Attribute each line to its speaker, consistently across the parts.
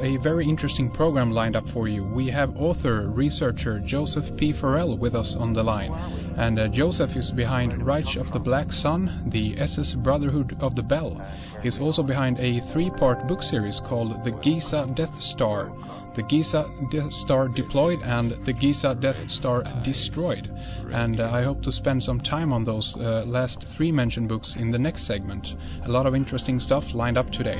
Speaker 1: a very interesting program lined up for you. We have author, researcher Joseph P. Farrel with us on the line. And Joseph is behind Reich of the Black Sun, the SS Brotherhood of the Bell. He's also behind a 3-part book series called The Giza Death Star, The Giza Death Star Deployed, and The Giza Death Star Destroyed. And I hope to spend some time on those last 3 mentioned books in the next segment. A lot of interesting stuff lined up today.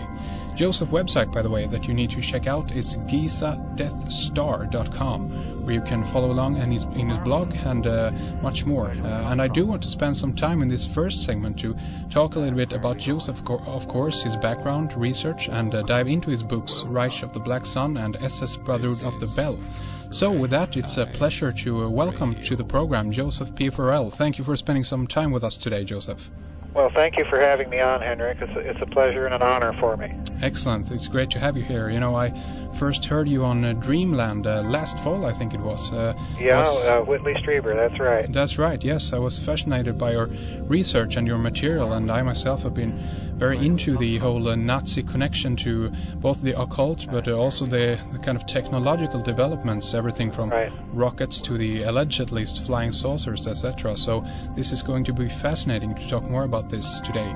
Speaker 1: Joseph's website, by the way, that you need to check out is gizadeathstar.com, where you can follow along in his blog and much more. And I do want to spend some time in this first segment to talk a little bit about Joseph, of course, his background, research, and dive into his books, Reich of the Black Sun and SS Brotherhood of the Bell. So with that, it's a pleasure to welcome to the program Joseph P. Farrel. Thank you for spending some time with us today, Joseph.
Speaker 2: Well, thank you for having me on, Henrik. It's a pleasure and an honor for me.
Speaker 1: Excellent. It's great to have you here. You know, I first heard you on Dreamland last fall, I think it was.
Speaker 2: Whitley Strieber, that's right.
Speaker 1: That's right, yes. I was fascinated by your research and your material, and I myself have been very into the whole Nazi connection to both the occult, but also the kind of technological developments, everything from rockets to the alleged, at least, flying saucers, etc. So this is going to be fascinating to talk more about this today.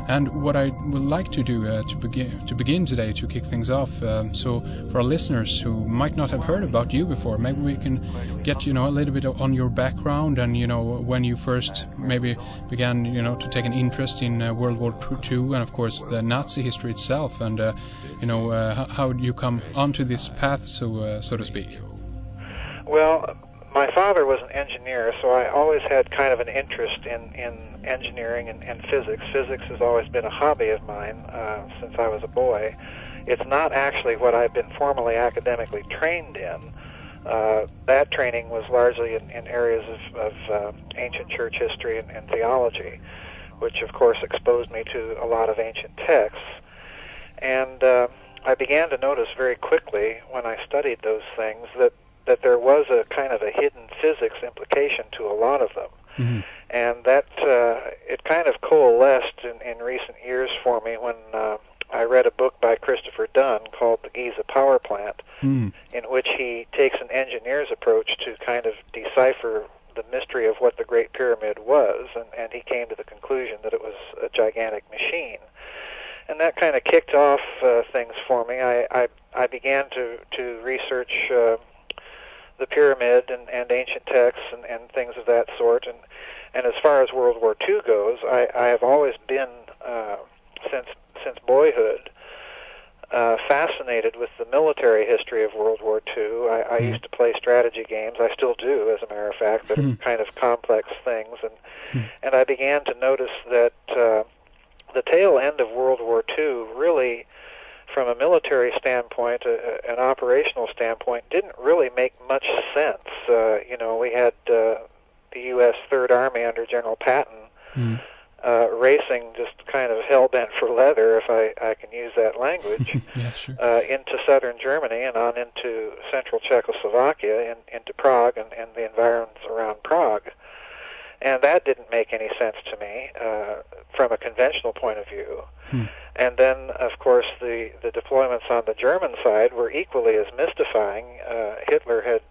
Speaker 1: And what I would like to do to begin today, to kick things off, so for our listeners who might not have heard about you before, maybe we can get, a little bit on your background and, when you first maybe began, to take an interest in World War II and, of course, the Nazi history itself, and, how you come onto this path, so to speak.
Speaker 2: Well, my father was an engineer, so I always had kind of an interest in engineering and physics. Physics has always been a hobby of mine since I was a boy. It's not actually what I've been formally academically trained in. That training was largely in areas of ancient church history and theology, which of course exposed me to a lot of ancient texts. And I began to notice very quickly when I studied those things that there was a kind of a hidden physics implication to a lot of them. Mm-hmm. And that it kind of coalesced in recent years for me when I read a book by Christopher Dunn called The Giza Power Plant, in which he takes an engineer's approach to kind of decipher the mystery of what the Great Pyramid was, and he came to the conclusion that it was a gigantic machine. And that kind of kicked off things for me. I began to research the pyramid and ancient texts and things of that sort. And as far as World War II goes, I have always been, since boyhood, fascinated with the military history of World War II. I used to play strategy games. I still do, as a matter of fact, but it's kind of complex things. And I began to notice that the tail end of World War II really, from a military standpoint, an operational standpoint, didn't really make much sense. We had the U.S. Third Army under General Patton racing just kind of hell-bent for leather, if I can use that language,
Speaker 1: yeah, sure.
Speaker 2: Into southern Germany and on into central Czechoslovakia and into Prague and the environs around Prague. And that didn't make any sense to me from a conventional point of view. And then, of course, the deployments on the German side were equally as mystifying. Hitler had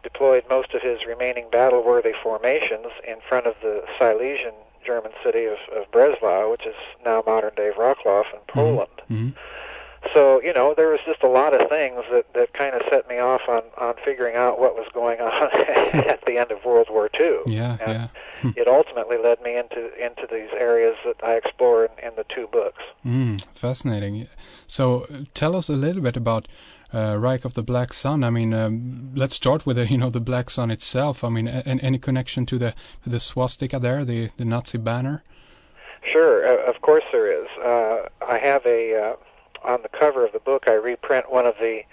Speaker 2: deployed most of his remaining battle-worthy formations in front of the Silesian German city of Breslau, which is now modern-day Wrocław in Poland. Mm-hmm. So, there was just a lot of things that kind of set me off on figuring out what was going on at the end of World War II.
Speaker 1: Yeah.
Speaker 2: It ultimately led me into these areas that I explore in the 2 books.
Speaker 1: Fascinating. So tell us a little bit about Reich of the Black Sun. I mean, let's start with the Black Sun itself. I mean, any connection to the swastika there, the Nazi banner?
Speaker 2: Sure, of course there is. I have on the cover of the book, I reprint one of the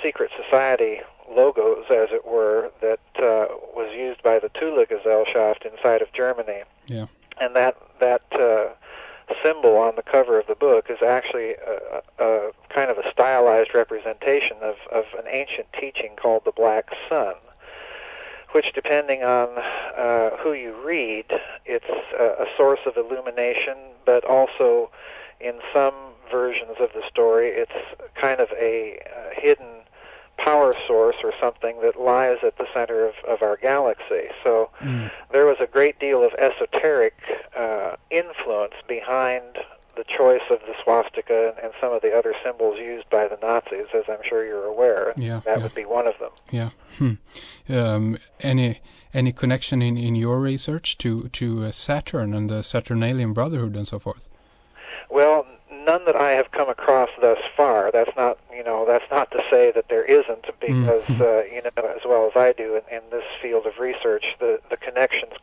Speaker 2: secret society logos, as it were, that was used by the Thule Gesellschaft inside of Germany.
Speaker 1: Yeah.
Speaker 2: And that symbol on the cover of the book is actually a kind of a stylized representation of an ancient teaching called the Black Sun, which, depending on who you read, it's a source of illumination, but also in some versions of the story, it's kind of a hidden power source or something that lies at the center of our galaxy. So there was a great deal of esoteric influence behind the choice of the swastika and some of the other symbols used by the Nazis, as I'm sure you're aware. That would be one of them.
Speaker 1: Yeah. Any connection in your research to Saturn and the Saturnalian Brotherhood and so forth?
Speaker 2: Well, none that I have come across thus far. That's not to say that there isn't, because as well as I do in this field of research, the connections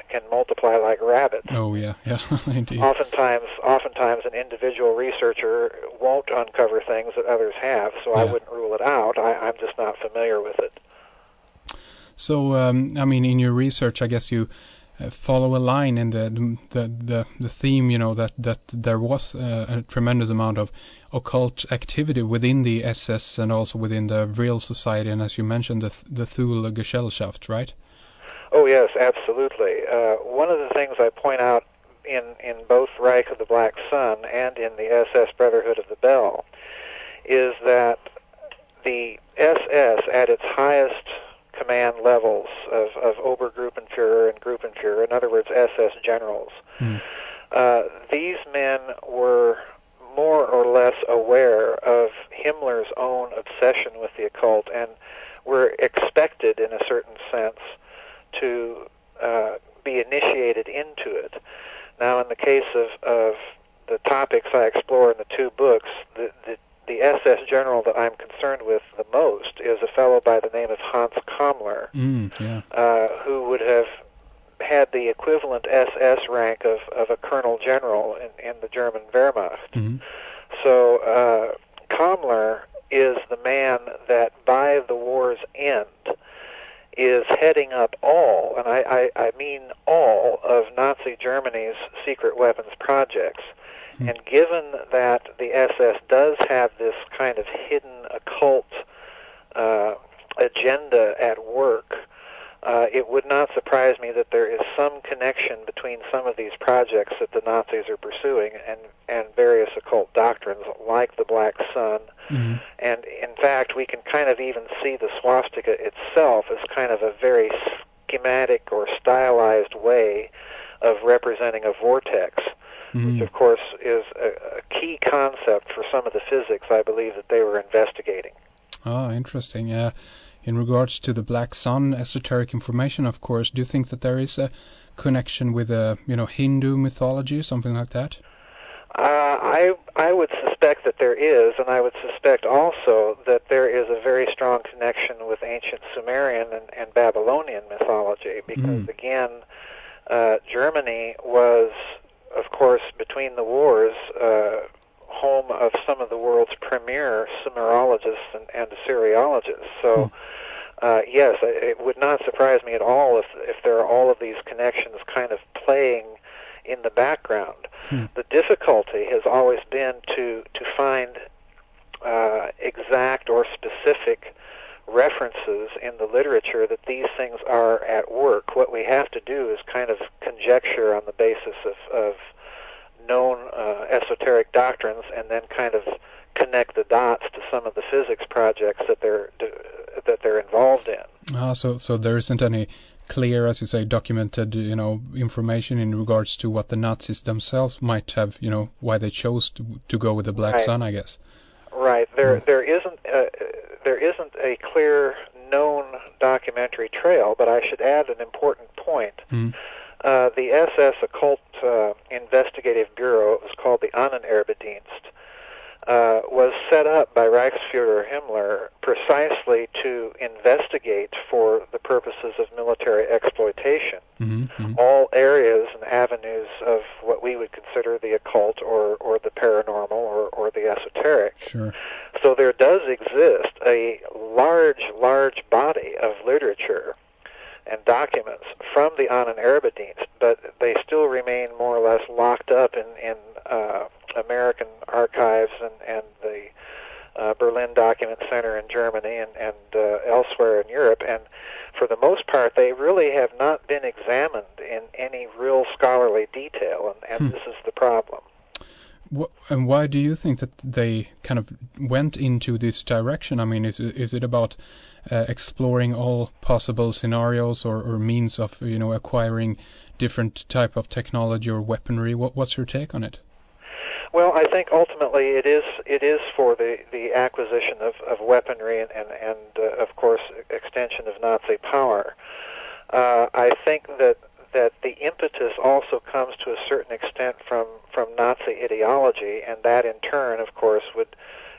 Speaker 2: can multiply like rabbits.
Speaker 1: Oh yeah, indeed.
Speaker 2: Oftentimes an individual researcher won't uncover things that others have, so I wouldn't rule it out. I'm just not familiar with it.
Speaker 1: So, in your research, I guess you follow a line in the theme, that there was a tremendous amount of occult activity within the SS and also within the real society, and as you mentioned, the Thule Gesellschaft, right?
Speaker 2: Oh yes, absolutely. One of the things I point out in both Reich of the Black Sun and in the SS Brotherhood of the Bell is that the SS at its highest command levels of Obergruppenführer and Gruppenführer, in other words, SS generals, these men were more or less aware of Himmler's own obsession with the occult and were expected, in a certain sense, to be initiated into it. Now, in the case of the topics I explore in the two books, the SS general that I'm concerned with the most is a fellow by the name of Hans Kammler, who would have had the equivalent SS rank of a colonel general in the German Wehrmacht. So Kammler is the man that by the war's end is heading up all, and I mean all, of Nazi Germany's secret weapons projects. And given that the SS does have this kind of hidden occult agenda at work, it would not surprise me that there is some connection between some of these projects that the Nazis are pursuing and various occult doctrines like the Black Sun. And in fact, we can kind of even see the swastika itself as kind of a very schematic or stylized way of representing a vortex, which of course is a key concept for some of the physics I believe that they were investigating.
Speaker 1: Oh, interesting. In regards to the Black Sun esoteric information, of course, do you think that there is a connection with Hindu mythology, something like that?
Speaker 2: I would suspect that there is, and I would suspect also that there is a very strong connection with ancient Sumerian and Babylonian mythology, because again, Germany was, of course, between the wars, home of some of the world's premier Sumerologists and Assyriologists. So, yes, it would not surprise me at all if there are all of these connections kind of playing in the background. The difficulty has always been to find exact or specific references in the literature that these things are at work. What we have to do is kind of conjecture on the basis of known esoteric doctrines and then kind of connect the dots to some of the physics projects that they're involved in.
Speaker 1: So there isn't any clear, as you say, documented, information in regards to what the Nazis themselves might have, why they chose to go with the Black Sun, I guess.
Speaker 2: Right. There isn't a clear known documentary trail, but I should add an important point. The SS Occult Investigative Bureau, it was called the Ahnenerbe-Dienst, was set up by Reichsfuhrer Himmler precisely to investigate for the purposes of military exploitation all areas and avenues of what we would consider the occult or the paranormal or the esoteric.
Speaker 1: Sure.
Speaker 2: So there does exist a large body of literature and documents from the Ahnenerbe-Dienst, but they still remain more or less locked up in American archives and the Berlin Document Center in Germany and elsewhere in Europe. And for the most part, they really have not been examined in any real scholarly detail, and this is the problem.
Speaker 1: And why do you think that they kind of went into this direction? I mean, is it about exploring all possible scenarios or means of acquiring different type of technology or weaponry? What's your take on it?
Speaker 2: Well, I think ultimately it is for the acquisition of weaponry and of course extension of Nazi power. I think that the impetus also comes to a certain extent from Nazi ideology, and that in turn, of course, would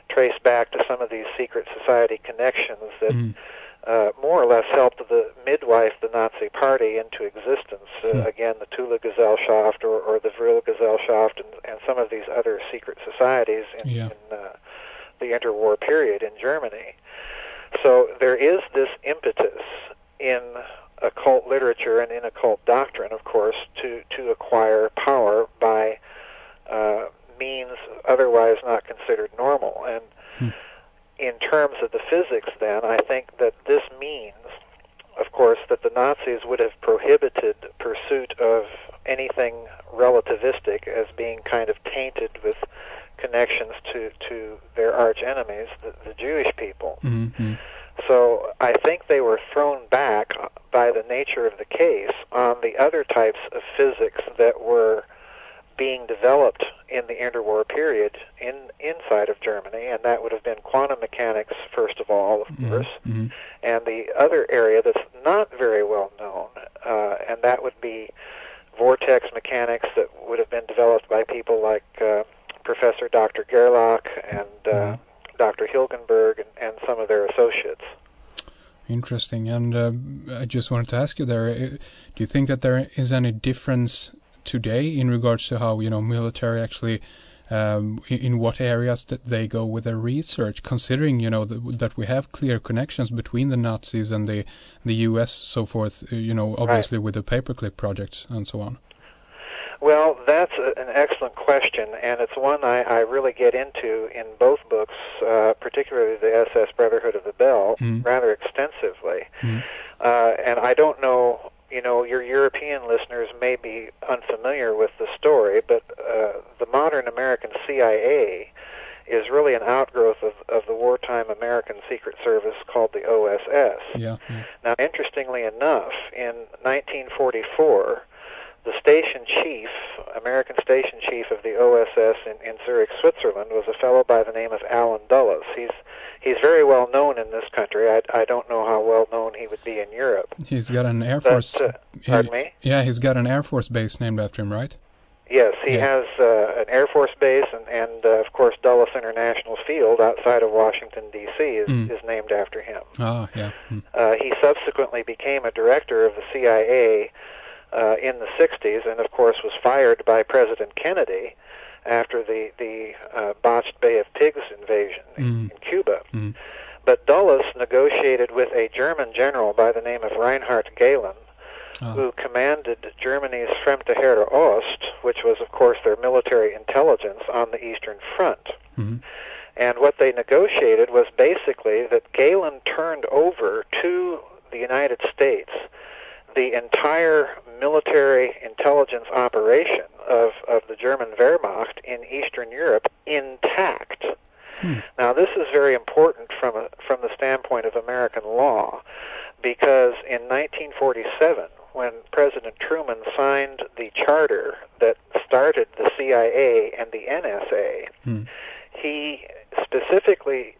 Speaker 2: trace back to some of these secret society connections that more or less helped the midwife the Nazi Party into existence. Again, the Tula Gesellschaft or the Vril Gesellschaft and some of these other secret societies in the interwar period in Germany. So there is this impetus in occult literature and in occult doctrine, of course, to acquire power by means otherwise not considered normal. And in terms of the physics, then, I think that this means, of course, that the Nazis would have prohibited pursuit of anything relativistic as being kind of tainted with connections to their arch enemies, the Jewish people. Mm-hmm. So I think they were thrown back by the nature of the case on the other types of physics that were being developed in the interwar period inside of Germany, and that would have been quantum mechanics, first of all, of course, and the other area that's not very well known, and that would be vortex mechanics that would have been developed by people like Professor Dr. Gerlach and Dr. Hilgenberg and some of their associates.
Speaker 1: Interesting. And I just wanted to ask you there, do you think that there is any difference today in regards to how, military actually, in what areas that they go with their research, considering, that we have clear connections between the Nazis and the U.S., so forth, obviously with the paperclip project and so on?
Speaker 2: Well, that's an excellent question, and it's one I really get into in both books, particularly the SS Brotherhood of the Bell, rather extensively. And I don't know, your European listeners may be unfamiliar with the story, but the modern American CIA is really an outgrowth of the wartime American Secret Service called the OSS. Now, interestingly enough, in 1944, the station chief, American station chief of the OSS in Zurich, Switzerland, was a fellow by the name of Allen Dulles. He's very well known in this country. I don't know how well known he would be in Europe.
Speaker 1: He's got an Air Force...
Speaker 2: pardon me?
Speaker 1: Yeah, he's got an Air Force base named after him, right?
Speaker 2: Yes, he has an Air Force base, and of course, Dulles International Field outside of Washington, D.C. is named after him. He subsequently became a director of the CIA in the 60s, and of course was fired by President Kennedy after the botched Bay of Pigs invasion in Cuba. But Dulles negotiated with a German general by the name of Reinhard Gehlen, who commanded Germany's Fremde Heere Ost, which was, of course, their military intelligence on the Eastern Front. And what they negotiated was basically that Gehlen turned over to the United States the entire military intelligence operation of the German Wehrmacht in Eastern Europe intact. Now, this is very important from the standpoint of American law, because in 1947, when President Truman signed the charter that started the CIA and the NSA, he specifically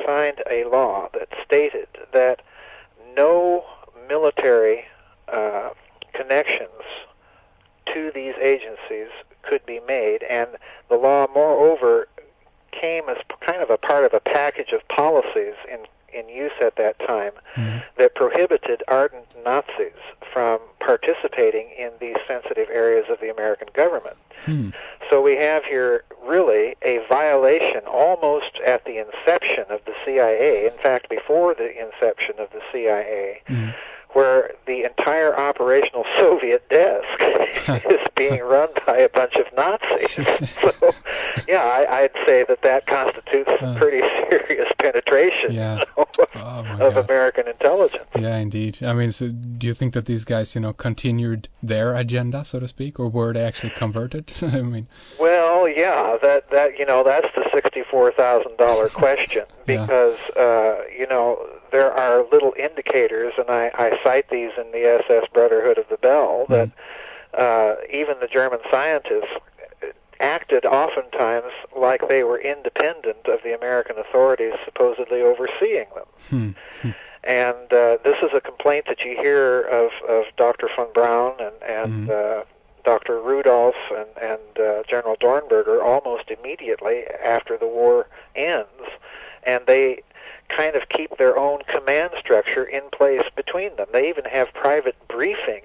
Speaker 2: signed a law that stated that no military connections to these agencies could be made, and the law, moreover, came as kind of a part of a package of policies in use at that time that prohibited ardent Nazis from participating in these sensitive areas of the American government. So we have here really a violation almost at the inception of the CIA, in fact before the inception of the CIA, where the entire operational Soviet desk is being run by a bunch of Nazis. So, yeah, I'd say that constitutes some pretty serious penetration of American intelligence.
Speaker 1: Yeah, indeed. I mean, so do you think that these guys, continued their agenda, so to speak, or were they actually converted? I mean,
Speaker 2: well, Well, yeah, that that's the $64,000 question, because there are little indicators, and I cite these in the SS Brotherhood of the Bell, that even the German scientists acted oftentimes like they were independent of the American authorities supposedly overseeing them. And this is a complaint that you hear of Dr. von Braun and Dr. Rudolph and General Dornberger almost immediately after the war ends, and they kind of keep their own command structure in place between them. They even have private briefings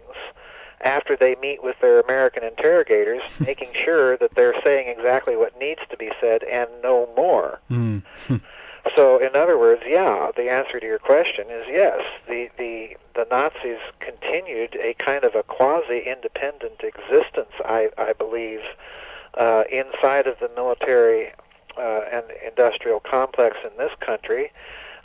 Speaker 2: after they meet with their American interrogators, making sure that they're saying exactly what needs to be said and no more. So, in other words, yeah, the answer to your question is yes. The Nazis continued a kind of a quasi-independent existence, I believe, inside of the military and industrial complex in this country.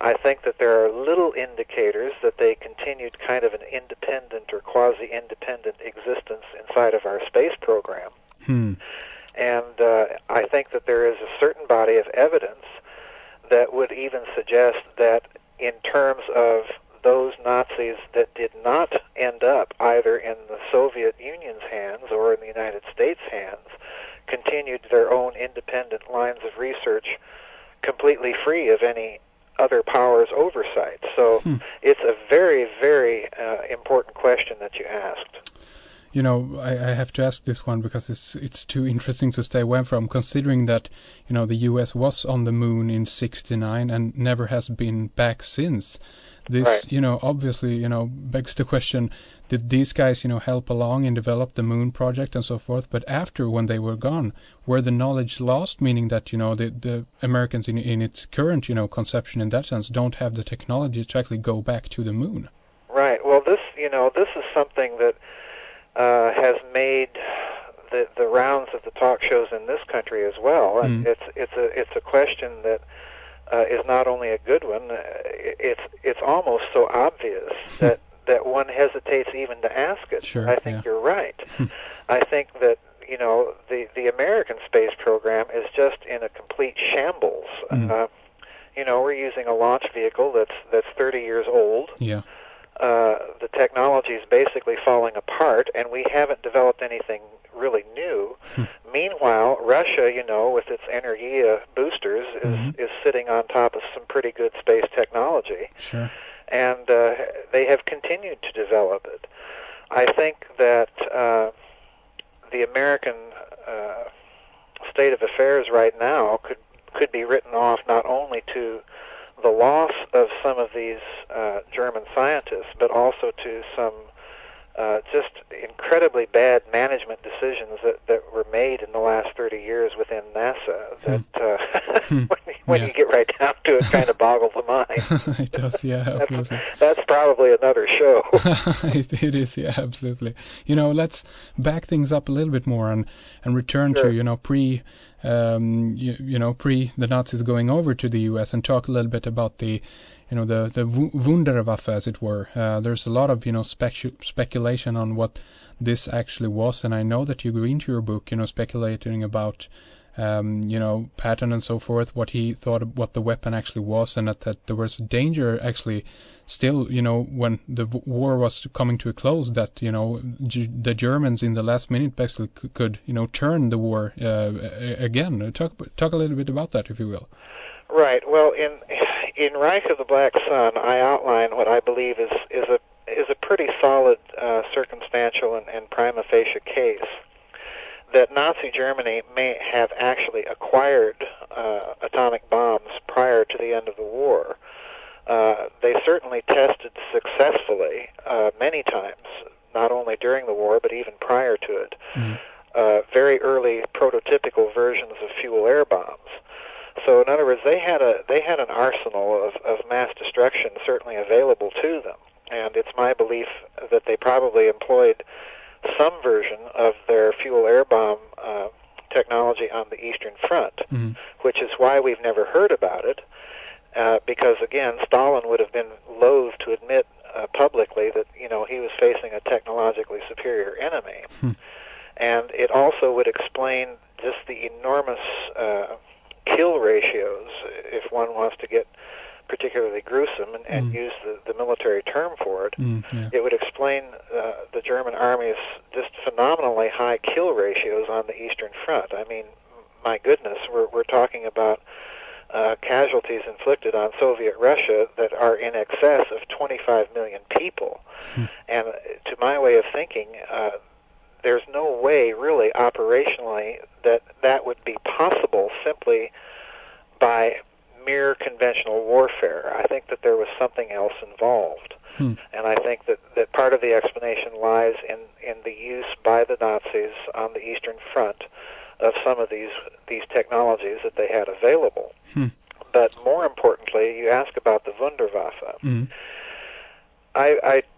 Speaker 2: I think that there are little indicators that they continued kind of an independent or quasi-independent existence inside of our space program. And I think that there is a certain body of evidence that would even suggest that in terms of those Nazis that did not end up either in the Soviet Union's hands or in the United States' hands, continued their own independent lines of research completely free of any other powers' oversight. So it's a very, very important question that you asked.
Speaker 1: You know, I have to ask this one because it's too interesting to stay away from, considering that, you know, the U.S. was on the moon in '69 and never has been back since. This,
Speaker 2: right.
Speaker 1: You know, obviously, you know, begs the question, did these guys, you know, help along and develop the moon project and so forth? But after, when they were gone, were the knowledge lost, meaning that, you know, the Americans in its current, you know, conception in that sense don't have the technology to actually go back to the moon?
Speaker 2: Right. Well, this is something that has made the rounds of the talk shows in this country as well, and it's a question that is not only a good one. It's almost so obvious that one hesitates even to ask it.
Speaker 1: Sure,
Speaker 2: I think you're right. I think that the American space program is just in a complete shambles. We're using a launch vehicle that's 30 years old.
Speaker 1: Yeah.
Speaker 2: The technology is basically falling apart, and we haven't developed anything really new. Meanwhile, Russia, with its Energia boosters, is sitting on top of some pretty good space technology.
Speaker 1: Sure.
Speaker 2: And they have continued to develop it. I think that the American state of affairs right now could be written off not only to the loss of some of these German scientists, but also to some just incredibly bad management decisions that were made in the last 30 years within NASA that when you get right down to it, kind of boggles the mind.
Speaker 1: It does, yeah, absolutely.
Speaker 2: That's probably another show.
Speaker 1: It is, yeah, absolutely. Let's back things up a little bit more and return to, pre the Nazis going over to the U.S. and talk a little bit about the Wunderwaffe, as it were. There's a lot of, speculation on what this actually was, and I know that you go into your book, speculating about, Patton and so forth, what he thought of what the weapon actually was, and that there was danger actually still, when the war was coming to a close, that, the Germans in the last minute basically could turn the war again. Talk a little bit about that, if you will.
Speaker 2: Right. Well, in Reich of the Black Sun, I outline what I believe is a pretty solid circumstantial and prima facie case that Nazi Germany may have actually acquired atomic bombs prior to the end of the war. They certainly tested successfully many times, not only during the war but even prior to it, very early prototypical versions of fuel air bombs. So, in other words, they had an arsenal of mass destruction certainly available to them, and it's my belief that they probably employed some version of their fuel air bomb technology on the Eastern Front, which is why we've never heard about it, because, again, Stalin would have been loath to admit publicly that, he was facing a technologically superior enemy. And it also would explain just the enormous kill ratios, if one wants to get particularly gruesome and use the military term for it, it would explain the German Army's just phenomenally high kill ratios on the Eastern Front. I mean, my goodness, we're talking about casualties inflicted on Soviet Russia that are in excess of 25 million people. And to my way of thinking, there's no way really operationally that would be possible simply by mere conventional warfare. I think that there was something else involved. And I think that part of the explanation lies in the use by the Nazis on the Eastern Front of some of these technologies that they had available. But more importantly, you ask about the Wunderwaffe.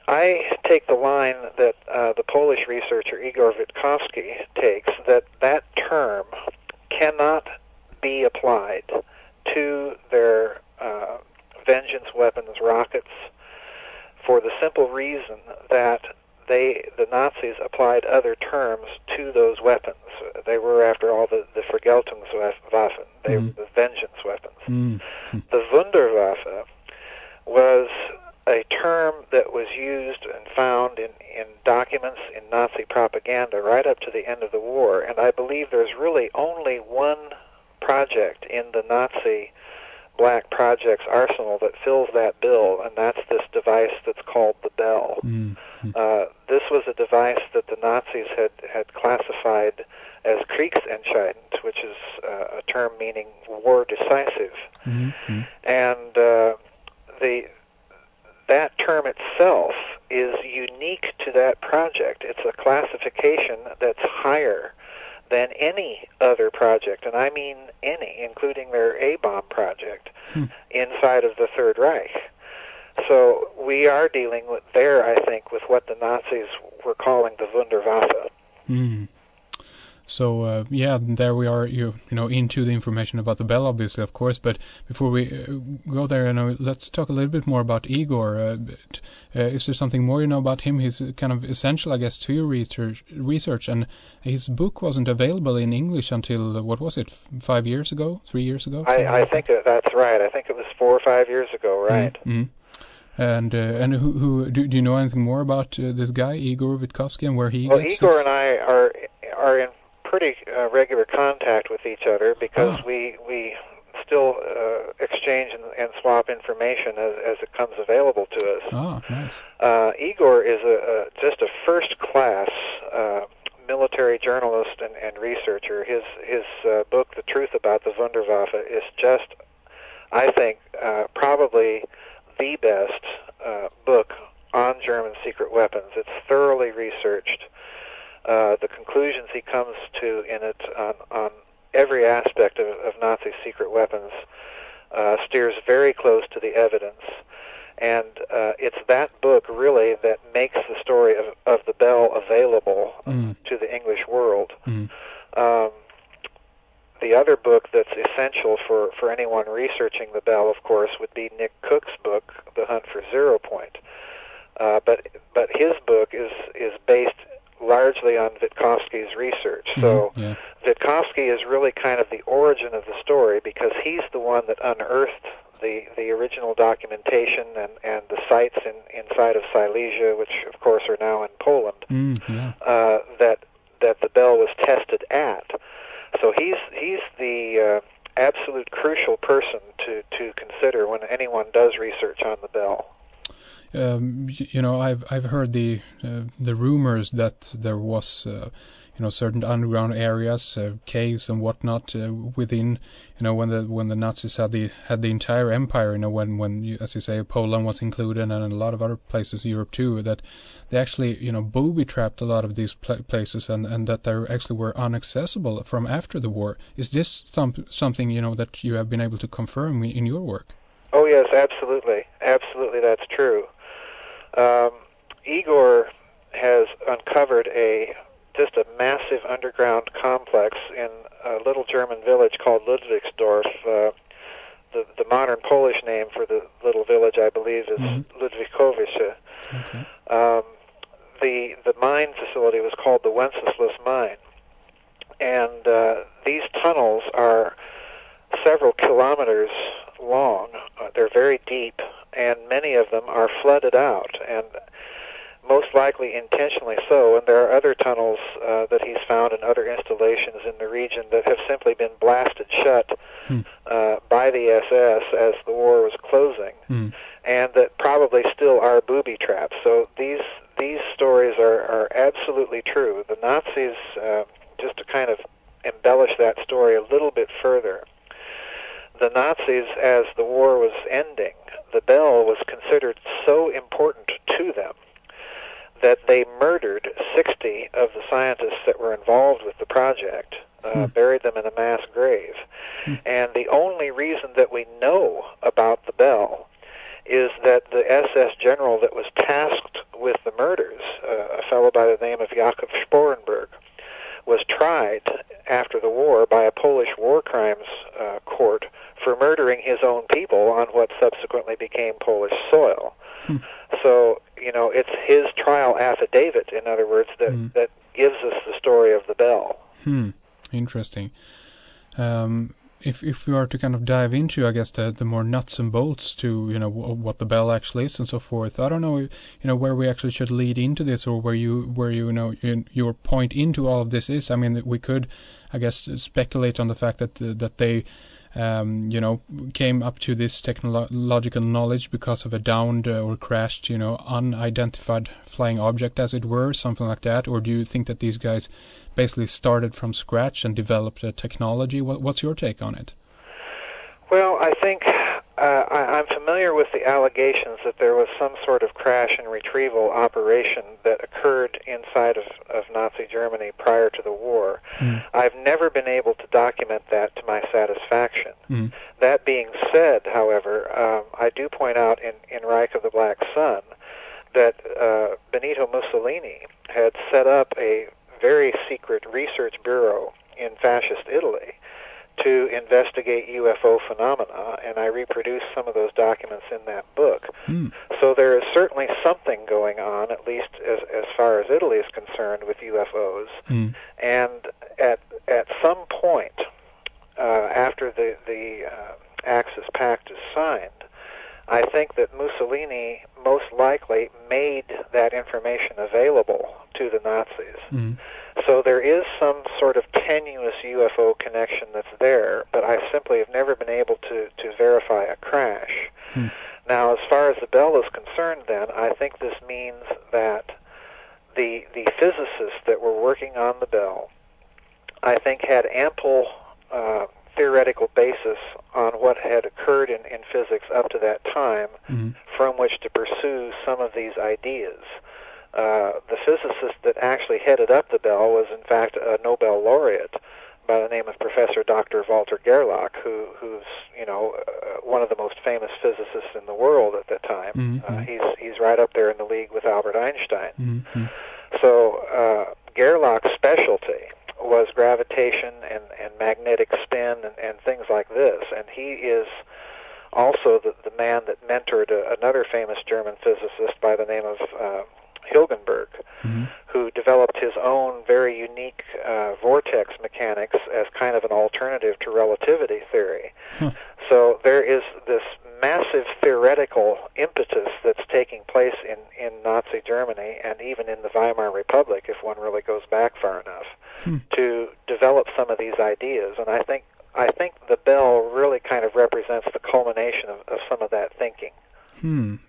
Speaker 2: I take the line that the Polish researcher Igor Witkowski takes, that term cannot be applied to their vengeance weapons rockets for the simple reason that the Nazis applied other terms to those weapons. They were, after all, the Vergeltungswaffen. They were the vengeance weapons. The Wunderwaffe was a term that was used and found in documents in Nazi propaganda right up to the end of the war, and I believe there's really only one project in the Nazi Black Project's arsenal that fills that bill, and that's this device that's called the Bell. This was a device that the Nazis had classified as Kriegsentscheidend, which is a term meaning war decisive. And that term itself is unique to that project. It's a classification that's higher than any other project, and I mean any, including their A-bomb project inside of the Third Reich. So we are dealing with I think, with what the Nazis were calling the Wunderwaffe.
Speaker 1: So there we are, you know, into the information about the Bell, obviously, of course. But before we go there, let's talk a little bit more about Igor. Is there something more you know about him? He's kind of essential, I guess, to your research. And his book wasn't available in English until what was it? 5 years ago? 3 years ago?
Speaker 2: I think that's right. I think it was 4 or 5 years ago, right?
Speaker 1: And who do you know anything more about this guy, Igor Witkowski, and where he gets
Speaker 2: Igor and I are in pretty regular contact with each other because we still exchange and swap information as it comes available to us.
Speaker 1: Nice.
Speaker 2: Igor is just a first-class military journalist and researcher. His book, The Truth About the Wunderwaffe, is just, I think, probably the best book on German secret weapons. It's thoroughly researched. The conclusions he comes to in it on every aspect of Nazi secret weapons steers very close to the evidence. And it's that book, really, that makes the story of the Bell available to the English world. The other book that's essential for anyone researching the Bell, of course, would be Nick Cook's book, The Hunt for Zero Point. But his book is based largely on Witkowski's research. So Witkowski is really kind of the origin of the story because he's the one that unearthed the original documentation and the sites inside of Silesia, which of course are now in Poland, that the Bell was tested at. So he's the absolute crucial person to consider when anyone does research on the Bell. I've heard the rumors that there was certain underground areas, caves and whatnot within, when the Nazis had the entire empire, when as you say, Poland was included and a lot of other places, Europe too, that they actually booby trapped a lot of these places and that they actually were inaccessible from after the war. Is this something that you have been able to confirm in your work? Oh yes, absolutely, that's true. Igor has uncovered just a massive underground complex in a little German village called Ludwigsdorf. The modern Polish name for the little village, I believe, is Ludwikowice.
Speaker 1: Okay.
Speaker 2: The mine facility was called the Wenceslas Mine, And these tunnels are several kilometers long. They're very deep, and many of them are flooded out, and most likely intentionally so. And there are other tunnels that he's found in other installations in the region that have simply been blasted shut by the SS as the war was closing, and that probably still are booby traps. So these stories are absolutely true. The Nazis, just to kind of embellish that story a little bit further, the Nazis, as the war was ending, the bell was considered so important to them that they murdered 60 of the scientists that were involved with the project, buried them in a mass grave. And the only reason that we know about the bell is that the SS general that was tasked with the murders, a fellow by the name of Jakob Sporenberg, was tried after the war by a Polish war crimes court for murdering his own people on what subsequently became Polish soil. So, you know, it's his trial affidavit, in other words, that gives us the story of the bell.
Speaker 1: Interesting. If we are to kind of dive into, I guess, the more nuts and bolts to, you know, what the bell actually is and so forth, I don't know, you know, where we actually should lead into this, or where you know your point into all of this is. I mean, we could, I guess, speculate on the fact that they you know, came up to this technological knowledge because of a downed or crashed, you know, unidentified flying object, as it were, something like that? Or do you think that these guys basically started from scratch and developed a technology? What's your take on it?
Speaker 2: Well, I think I'm familiar with the allegations that there was some sort of crash and retrieval operation that occurred inside of Nazi Germany prior to the war. I've never been able to document that to my satisfaction. That being said, however, I do point out in Reich of the Black Sun that Benito Mussolini had set up a very secret research bureau in fascist Italy to investigate UFO phenomena, and I reproduced some of those documents in that book. So there is certainly something going on, at least as far as Italy is concerned, with UFOs. And at some point, after the Axis Pact is signed, I think that Mussolini most likely made that information available to the Nazis. So there is some sort of tenuous UFO connection that's there, but I simply have never been able to verify a crash. Now, as far as the bell is concerned, then, I think this means that the physicists that were working on the bell, I think, had ample theoretical basis on what had occurred in physics up to that time from which to pursue some of these ideas. The physicist that actually headed up the bell was, in fact, a Nobel laureate by the name of Professor Dr. Walter Gerlach, who's, you know, one of the most famous physicists in the world at that time. He's right up there in the league with Albert Einstein. So Gerlach's specialty was gravitation and magnetic spin and things like this, and he is also the man that mentored another famous German physicist by the name of Hilgenberg, who developed his own very unique vortex mechanics as kind of an alternative to relativity theory. So there is this massive theoretical impetus that's taking place in Nazi Germany, and even in the Weimar Republic, if one really goes back far enough, to develop some of these ideas. And I think the bell really kind of represents the culmination of some of that thinking.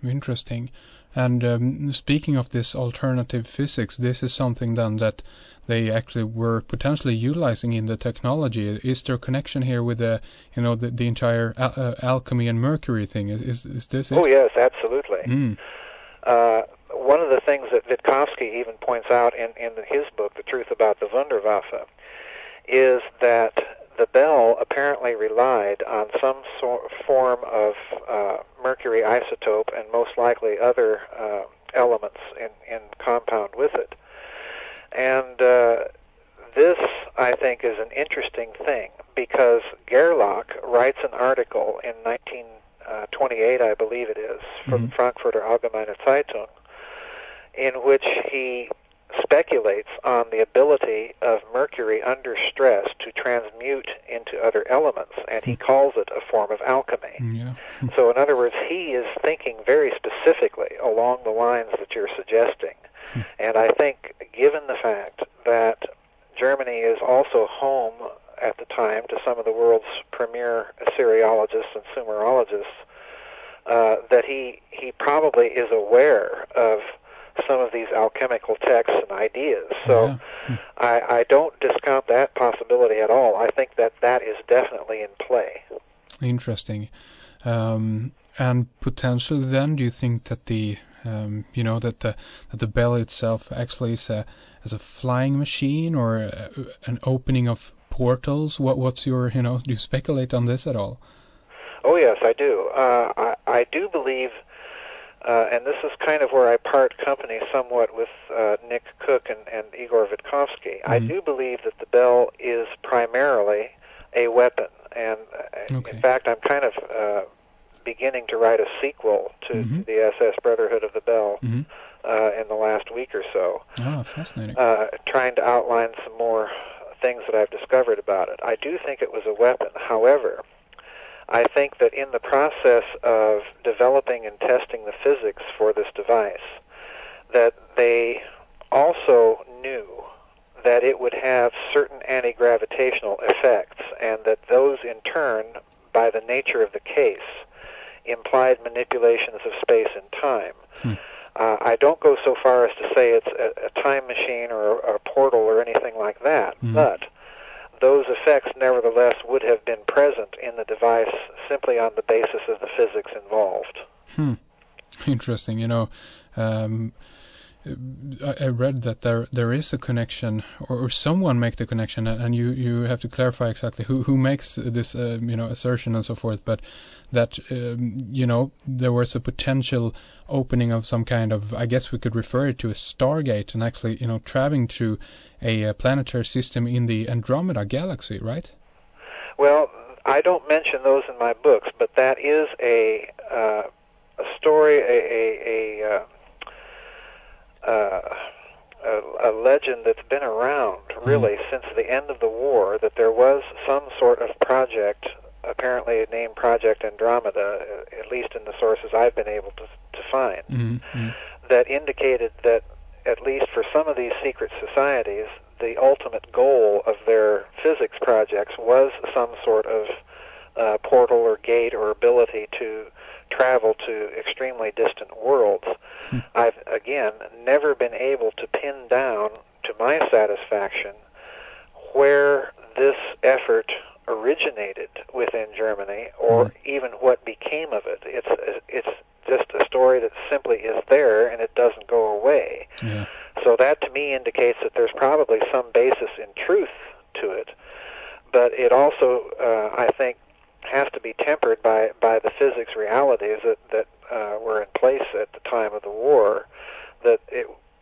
Speaker 1: Interesting. And speaking of this alternative physics, this is something then that they actually were potentially utilizing in the technology. Is there a connection here with the entire alchemy and mercury thing? Is this it?
Speaker 2: Oh yes, absolutely. One of the things that Witkowski even points out in his book, The Truth About the Wunderwaffe, is that the bell apparently relied on some form of mercury isotope and most likely other elements in compound with it. And this, I think, is an interesting thing, because Gerlach writes an article in 1928, I believe it is, for the Frankfurter Allgemeine Zeitung, in which he speculates on the ability of mercury under stress to transmute into other elements, and he calls it a form of alchemy.
Speaker 1: Yeah.
Speaker 2: So in other words, he is thinking very specifically along the lines that you're suggesting. And I think, given the fact that Germany is also home at the time to some of the world's premier Assyriologists and Sumerologists, that he probably is aware of some of these alchemical texts and ideas. So I don't discount that possibility at all. I think that that is definitely in play.
Speaker 1: Interesting. And potentially then, do you think that the that the bell itself actually is a flying machine, or an opening of portals? What's your, do you speculate on this at all?
Speaker 2: Oh yes, I do. I do believe, and this is kind of where I part company somewhat with Nick Cook and Igor Vitkovsky. I do believe that the bell is primarily a weapon, and in fact, I'm kind of beginning to write a sequel to the SS Brotherhood of the Bell in the last week or so.
Speaker 1: Oh, fascinating.
Speaker 2: Trying to outline some more things that I've discovered about it. I do think it was a weapon. However, I think that in the process of developing and testing the physics for this device, that they also knew that it would have certain anti-gravitational effects, and that those in turn, by the nature of the case, implied manipulations of space and time. I don't go so far as to say it's a time machine or a portal or anything like that, but those effects nevertheless would have been present in the device simply on the basis of the physics involved.
Speaker 1: Interesting. I read that there is a connection, or someone make the connection, and you have to clarify exactly who makes this assertion and so forth, but that there was a potential opening of some kind of, I guess we could refer it to a stargate, and actually traveling to a planetary system in the Andromeda galaxy, right?
Speaker 2: Well, I don't mention those in my books, but that is a story, a legend that's been around really since the end of the war, that there was some sort of project, apparently named Project Andromeda, at least in the sources I've been able to find, that indicated that at least for some of these secret societies, the ultimate goal of their physics projects was some sort of portal or gate or ability to travel to extremely distant worlds. I've, again, never been able to pin down, to my satisfaction, where this effort originated within Germany, or even what became of it. It's just a story that simply is there, and it doesn't go away. So that, to me, indicates that there's probably some basis in truth to it, but it also, I think, has to be tempered by the physics realities that were in place at the time of the war, that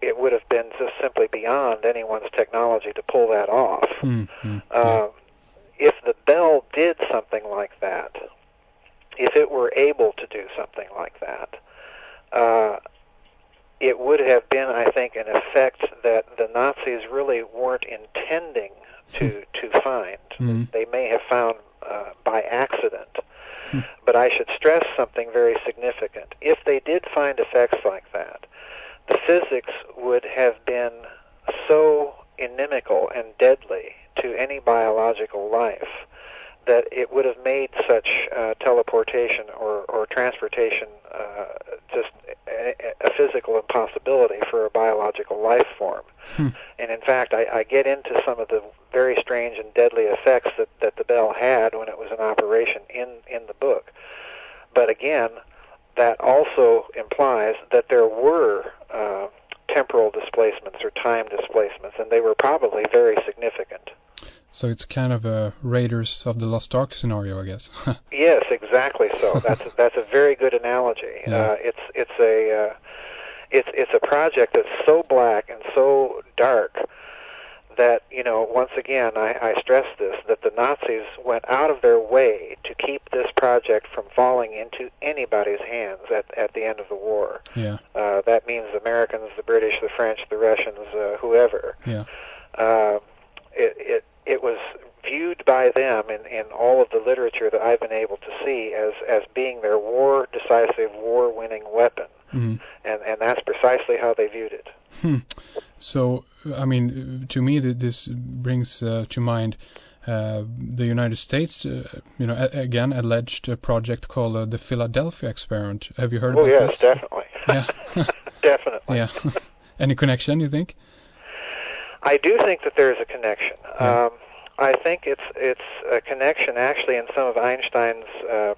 Speaker 2: it would have been just simply beyond anyone's technology to pull that off. If the bell did something like that, if it were able to do something like that, it would have been, I think, an effect that the Nazis really weren't intending to find. They may have found by accident. But I should stress something very significant. If they did find effects like that, the physics would have been so inimical and deadly to any biological life that it would have made such teleportation or transportation just a physical impossibility for a biological life form. And in fact, I get into some of the very strange and deadly effects that the bell had when it was in operation in the book. But again, that also implies that there were temporal displacements or time displacements, and they were probably very significant.
Speaker 1: So it's kind of a Raiders of the Lost Ark scenario, I guess.
Speaker 2: Yes, exactly so. That's a very good analogy.
Speaker 1: Yeah.
Speaker 2: It's a project that's so black and so dark that, you know, once again, I stress this, that the Nazis went out of their way to keep this project from falling into anybody's hands at the end of the war.
Speaker 1: Yeah.
Speaker 2: That means the Americans, the British, the French, the Russians, whoever.
Speaker 1: Yeah.
Speaker 2: It was viewed by them in all of the literature that I've been able to see as being their decisive, war-winning weapon.
Speaker 1: Mm-hmm.
Speaker 2: And that's precisely how they viewed it.
Speaker 1: So, I mean, to me, this brings to mind the United States, again, alleged a project called the Philadelphia experiment. Have you heard about this?
Speaker 2: Oh, yes, definitely.
Speaker 1: Yeah.
Speaker 2: Definitely.
Speaker 1: Yeah. Any connection, you think?
Speaker 2: I do think that there is a connection.
Speaker 1: Yeah.
Speaker 2: I think it's a connection actually in some of Einstein's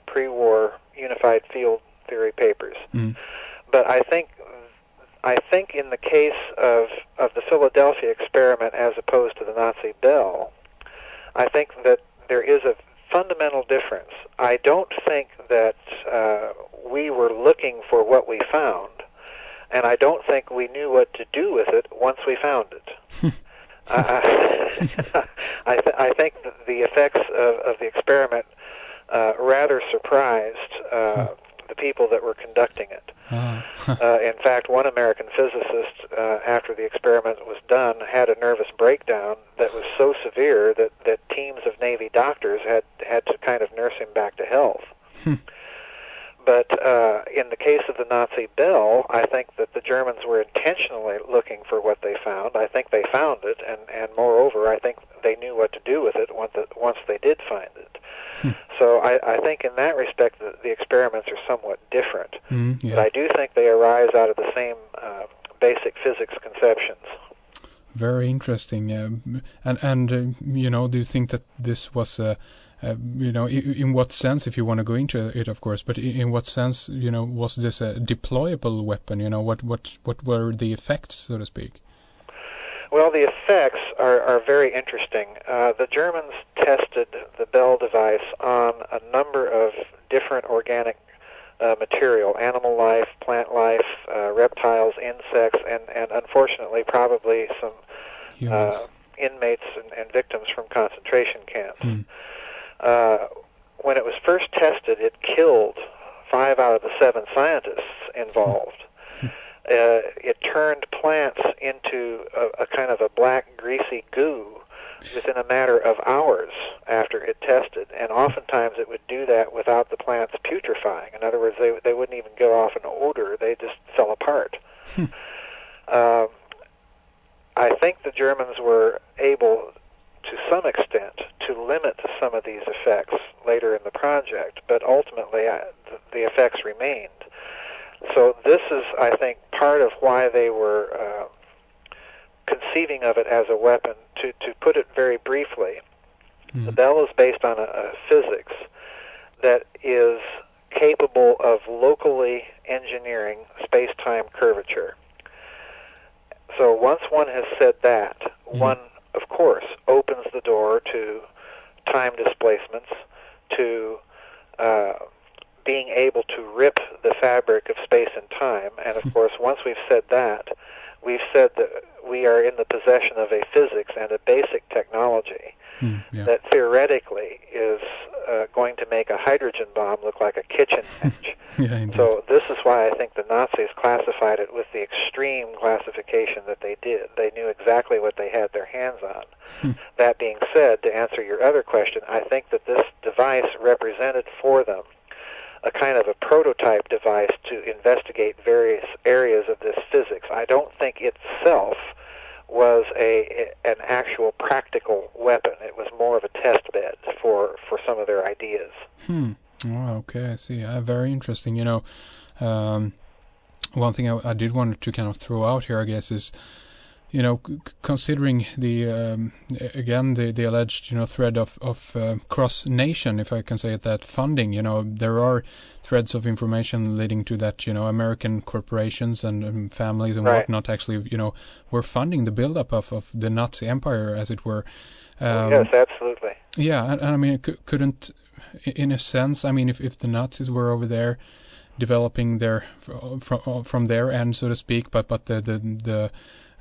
Speaker 2: pre-war unified field theory papers. Mm. But I think in the case of the Philadelphia experiment as opposed to the Nazi Bell, I think that there is a fundamental difference. I don't think that we were looking for what we found, and I don't think we knew what to do with it once we found it. I think that the effects of the experiment rather surprised the people that were conducting it. In fact, one American physicist, after the experiment was done, had a nervous breakdown that was so severe that teams of Navy doctors had to kind of nurse him back to health. But in the case of the Nazi Bell, I think that the Germans were intentionally looking for what they found. I think they found it, and moreover, I think they knew what to do with it once they did find it. So I think in that respect the experiments are somewhat different. Yeah. But I do think they arise out of the same basic physics conceptions.
Speaker 1: Very interesting. And do you think that this was in what sense, if you want to go into it, of course, but in what sense, was this a deployable weapon? What were the effects, so to speak?
Speaker 2: Well, the effects are very interesting. The Germans tested the Bell device on a number of different organic material, animal life, plant life, reptiles, insects, and unfortunately probably some inmates and victims from concentration camps. When it was first tested, it killed 5 out of the 7 scientists involved. It turned plants into a kind of a black, greasy goo within a matter of hours after it tested, and oftentimes it would do that without the plants putrefying. In other words, they wouldn't even give off an odor, they just fell apart. I think the Germans were able, to some extent, to limit some of these effects later in the project, but ultimately the effects remained. So this is, I think, part of why they were conceiving of it as a weapon. To put it very briefly, the Bell is based on a physics that is capable of locally engineering space-time curvature. So once one has said that, one, of course, opens the door to time displacements, to being able to rip the fabric of space and time. And of course, once we've said that, we've said that we are in the possession of a physics and a basic technology that theoretically is going to make a hydrogen bomb look like a kitchen bench. So this is why I think the Nazis classified it with the extreme classification that they did. They knew exactly what they had their hands on. That being said, to answer your other question, I think that this device represented for them a kind of a prototype device to investigate various areas of this physics. I don't think itself was an actual practical weapon. It was more of a test bed for some of their ideas.
Speaker 1: Oh, okay, I see. Very interesting. One thing I did want to kind of throw out here, I guess, is considering the alleged thread of cross nation, if I can say it, that funding, there are threads of information leading to that American corporations and families and whatnot actually were funding the buildup of the Nazi empire, as it were.
Speaker 2: Yes, absolutely.
Speaker 1: Yeah, and I mean, couldn't, in a sense, I mean, if the Nazis were over there developing from their end, so to speak, but the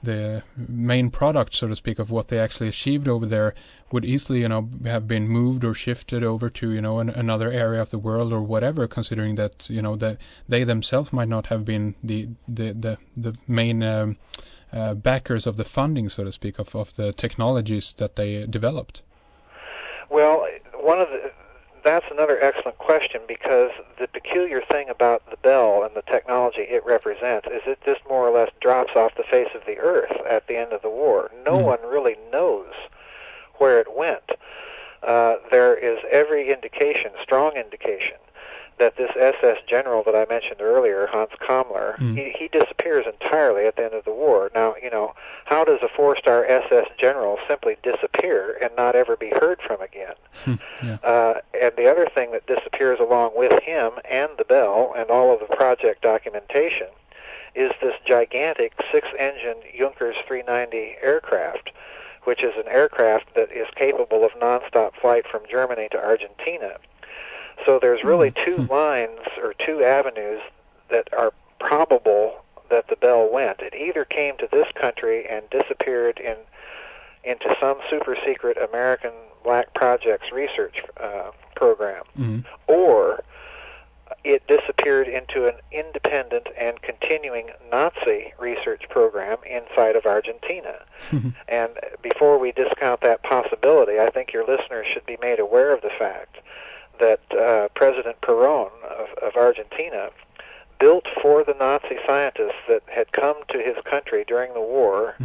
Speaker 1: the main product, so to speak, of what they actually achieved over there would easily, have been moved or shifted over to, another area of the world or whatever, considering that, that they themselves might not have been the main backers of the funding, so to speak, of the technologies that they developed.
Speaker 2: Well, that's another excellent question, because the peculiar thing about the Bell and the technology it represents is it just more or less drops off the face of the earth at the end of the war. No one really knows where it went. There is every indication, strong indication, that this SS general that I mentioned earlier, Hans Kammler, he disappears entirely at the end of the war. Now, how does a 4-star SS general simply disappear and not ever be heard from again? And the other thing that disappears along with him and the Bell and all of the project documentation is this gigantic 6-engine Junkers 390 aircraft, which is an aircraft that is capable of nonstop flight from Germany to Argentina. So there's really two lines or two avenues that are probable that the Bell went. It either came to this country and disappeared into some super secret American Black Projects research program, or it disappeared into an independent and continuing Nazi research program inside of Argentina. And before we discount that possibility, I think your listeners should be made aware of the fact that President Perón of Argentina built for the Nazi scientists that had come to his country during the war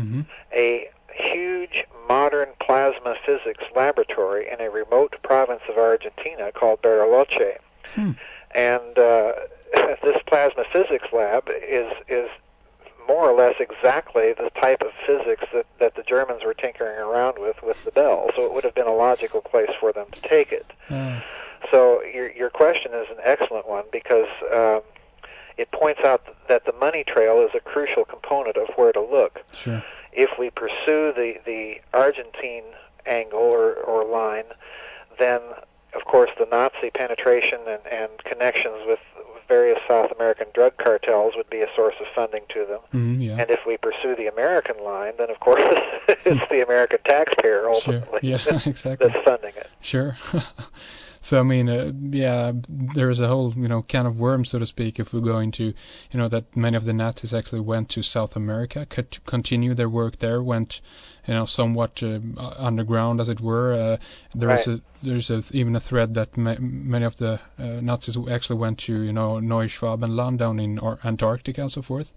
Speaker 2: a huge modern plasma physics laboratory in a remote province of Argentina called Bariloche. And this plasma physics lab is more or less exactly the type of physics that the Germans were tinkering around with the Bell, so it would have been a logical place for them to take it. So your question is an excellent one, because it points out that the money trail is a crucial component of where to look.
Speaker 1: Sure.
Speaker 2: If we pursue the Argentine angle or line, then, of course, the Nazi penetration and connections with various South American drug cartels would be a source of funding to them. And if we pursue the American line, then, of course, it's the American taxpayer, ultimately,
Speaker 1: exactly.
Speaker 2: that's funding it.
Speaker 1: Sure. So, I mean, there's a whole, can of worms, so to speak, if we go into, that many of the Nazis actually went to South America, could continue their work there, went, somewhat underground, as it were. There's even a thread that many of the Nazis actually went to, Neuschwabenland down in Antarctica and so forth.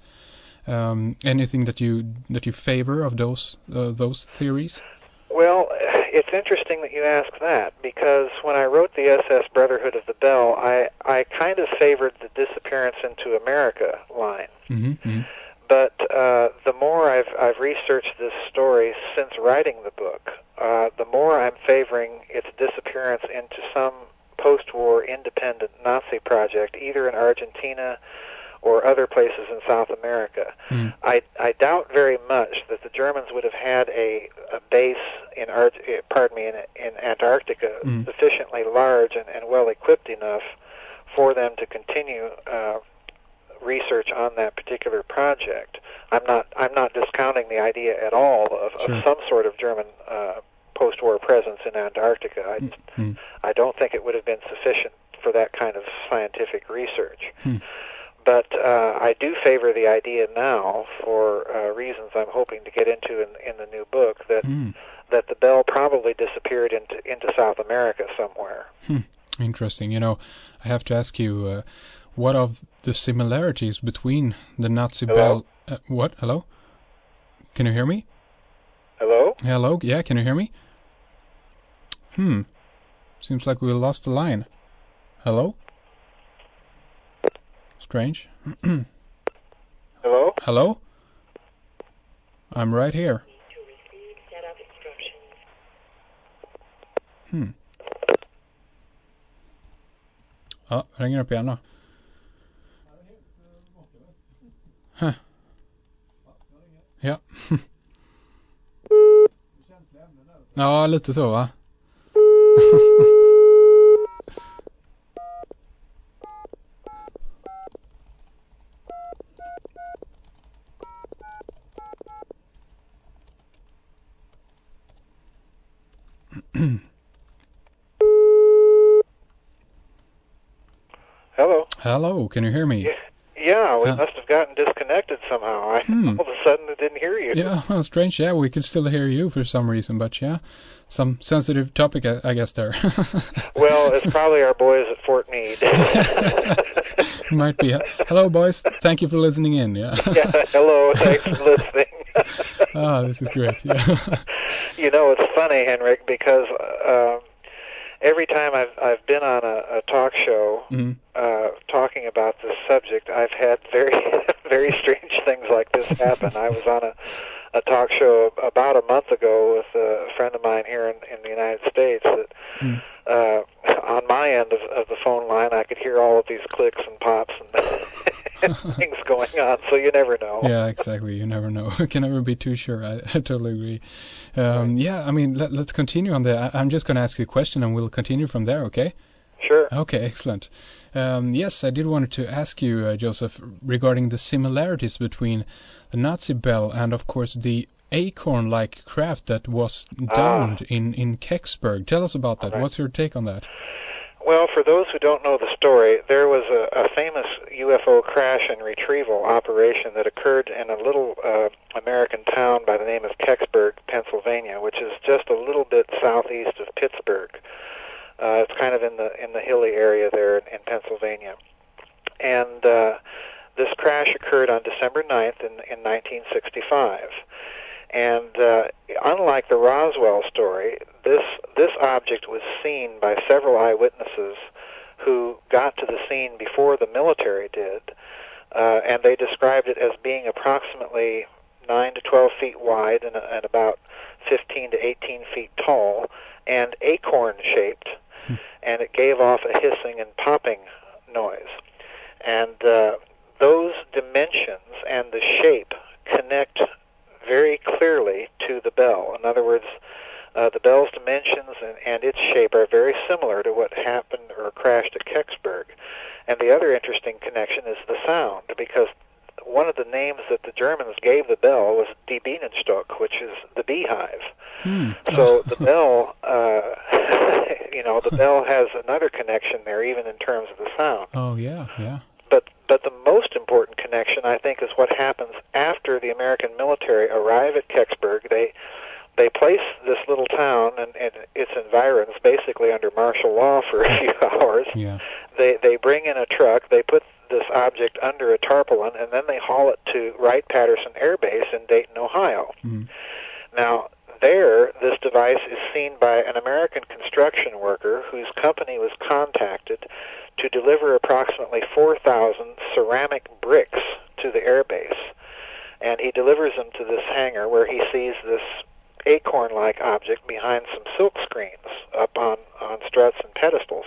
Speaker 1: Anything that you favor of those theories?
Speaker 2: Well, it's interesting that you ask that, because when I wrote the SS Brotherhood of the Bell, I kind of favored the disappearance into America line. But the more I've researched this story since writing the book, the more I'm favoring its disappearance into some post-war independent Nazi project, either in Argentina or other places in South America. I doubt very much that the Germans would have had a base in Antarctica sufficiently large and well equipped enough for them to continue research on that particular project. I'm not discounting the idea at all of some sort of German post-war presence in Antarctica. I don't think it would have been sufficient for that kind of scientific research. But I do favor the idea now, for reasons I'm hoping to get into in the new book, that the Bell probably disappeared into South America somewhere.
Speaker 1: Interesting. I have to ask you, what of the similarities between the Nazi Bell? What? Hello? Can you hear me?
Speaker 2: Hello?
Speaker 1: Hello? Yeah, can you hear me? Seems like we lost the line. Hello? Strange.
Speaker 2: Hello?
Speaker 1: Hello? I'm right here. Ja, ringer upp igen då. Ja. Ja, lite så, va? Hello, can you hear me?
Speaker 2: Yeah, we must have gotten disconnected somehow. All of a sudden I didn't hear you.
Speaker 1: Yeah, well, strange. Yeah, we could still hear you for some reason, but yeah, some sensitive topic, I guess, there.
Speaker 2: Well, it's probably our boys at Fort Meade.
Speaker 1: Might be. Hello, boys. Thank you for listening in. Yeah.
Speaker 2: Yeah, hello. Thanks for listening.
Speaker 1: This is great. Yeah.
Speaker 2: You know, it's funny, Henrik, because every time I've been on a talk show talking about this subject, I've had very strange things like this happen. I was on a talk show about a month ago with a friend of mine here in the United States that on my end of the phone line I could hear all of these clicks and pops and things going on, so you never know.
Speaker 1: Yeah, exactly. You never know. You can never be too sure. I totally agree. Yeah, I mean, let's continue on there. I'm just going to ask you a question and we'll continue from there, okay?
Speaker 2: Sure.
Speaker 1: Okay, excellent. Yes, I did want to ask you, Joseph, regarding the similarities between the Nazi bell and, of course, the acorn-like craft that was downed in Kecksburg. Tell us about that. Right. What's your take on that?
Speaker 2: Well, for those who don't know the story, there was a famous UFO crash and retrieval operation that occurred in a little American town by the name of Kecksburg, Pennsylvania, which is just a little bit southeast of Pittsburgh. It's kind of in the hilly area there in Pennsylvania. And this crash occurred on December 9th in 1965. And unlike the Roswell story, this object was seen by several eyewitnesses who got to the scene before the military did, and they described it as being approximately 9 to 12 feet wide and about 15 to 18 feet tall, and acorn-shaped, and it gave off a hissing and popping noise. And those dimensions and the shape connect very clearly to the bell. In other words, the bell's dimensions and its shape are very similar to what happened or crashed at Kecksburg. And the other interesting connection is the sound, because one of the names that the Germans gave the bell was Die Bienenstock, which is the beehive. So the bell, the bell has another connection there, even in terms of the sound.
Speaker 1: Oh, yeah, yeah.
Speaker 2: But the most important connection, I think, is what happens after the American military arrive at Kecksburg. They place this little town and its environs basically under martial law for a few hours.
Speaker 1: Yeah.
Speaker 2: They bring in a truck, they put this object under a tarpaulin, and then they haul it to Wright-Patterson Air Base in Dayton, Ohio. Now, there, this device is seen by an American construction worker whose company was contacted to deliver approximately 4,000 ceramic bricks to the airbase. And he delivers them to this hangar where he sees this acorn-like object behind some silk screens up on struts and pedestals.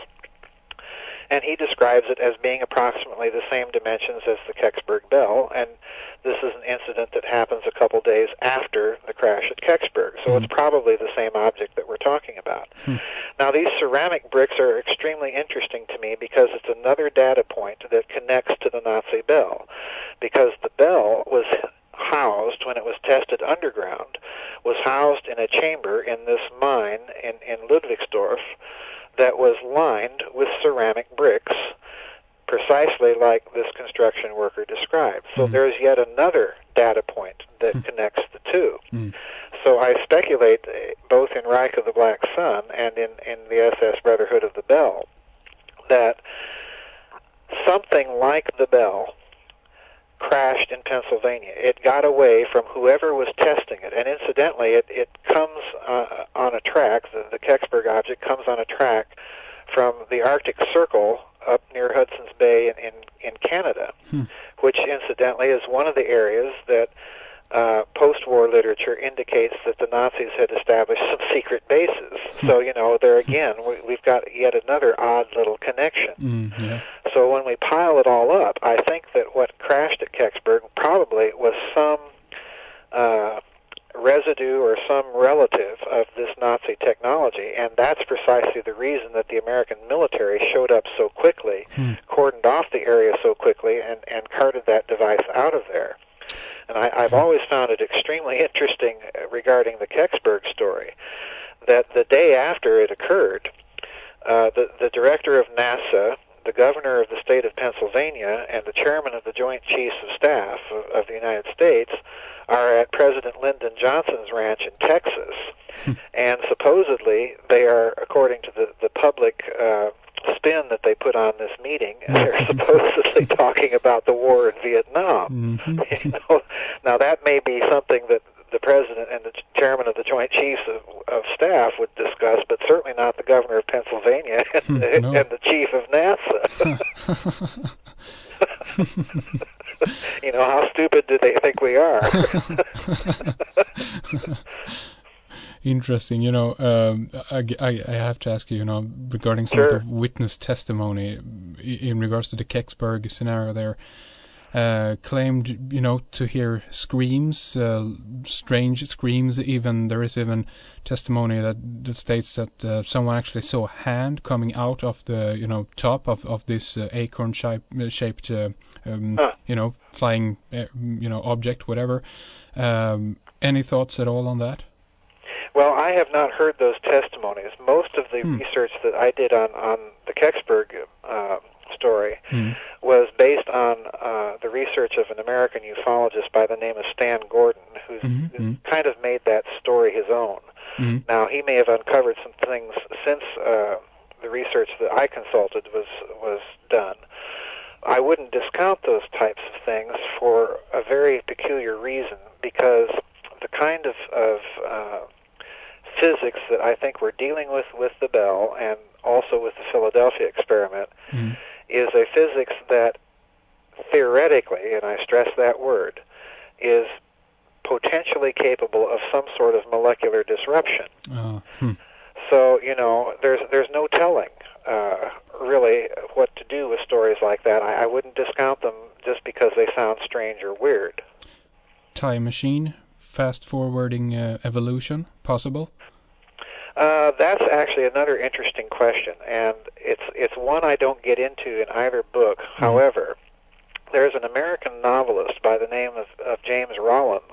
Speaker 2: And he describes it as being approximately the same dimensions as the Kecksburg bell, and this is an incident that happens a couple days after the crash at Kecksburg, so it's probably the same object that we're talking about. Now, these ceramic bricks are extremely interesting to me because it's another data point that connects to the Nazi bell, because the bell was housed, when it was tested underground, was housed in a chamber in this mine in Ludwigsdorf that was lined with ceramic bricks, precisely like this construction worker described. So there's yet another data point that connects the two. So I speculate, both in Reich of the Black Sun and in the SS Brotherhood of the Bell, that something like the bell crashed in Pennsylvania. It got away from whoever was testing it, and incidentally, it comes on a track. The Kecksburg object comes on a track from the Arctic Circle up near Hudson's Bay in Canada, which incidentally is one of the areas that post-war literature indicates that the Nazis had established some secret bases. So, there again, we've got yet another odd little connection. So when we pile it all up, I think that what crashed at Kecksburg probably was some residue or some relative of this Nazi technology, and that's precisely the reason that the American military showed up so quickly, cordoned off the area so quickly, and carted that device out of there. And I've always found it extremely interesting regarding the Kecksburg story that the day after it occurred, the director of NASA, the governor of the state of Pennsylvania and the chairman of the Joint Chiefs of Staff of the United States are at President Lyndon Johnson's ranch in Texas. And supposedly they are, according to the public spin that they put on this meeting, they're supposedly talking about the war in Vietnam. You know? Now that may be something that the president and the chairman of the Joint Chiefs of Staff would discuss, but certainly not the governor of Pennsylvania and, and the chief of NASA. You know, how stupid do they think we are?
Speaker 1: Interesting. You know, I have to ask you, you know, regarding some of the witness testimony in regards to the Kecksburg scenario there. Claimed, you know, to hear screams, strange screams. Even there is even testimony that states that someone actually saw a hand coming out of the, you know, top of this acorn shaped, you know, flying, you know, object, whatever. Any thoughts at all on that?
Speaker 2: Well, I have not heard those testimonies. Most of the research that I did on the Kecksburg story was based on the research of an American ufologist by the name of Stan Gordon, who's kind of made that story his own. Now, he may have uncovered some things since the research that I consulted was done. I wouldn't discount those types of things for a very peculiar reason, because the kind of physics that I think we're dealing with the Bell and also with the Philadelphia experiment is a physics that theoretically, and I stress that word, is potentially capable of some sort of molecular disruption. So, you know, there's no telling really what to do with stories like that. I wouldn't discount them just because they sound strange or weird.
Speaker 1: Time machine, fast-forwarding evolution, possible?
Speaker 2: That's actually another interesting question, and it's one I don't get into in either book. However, there's an American novelist by the name of James Rollins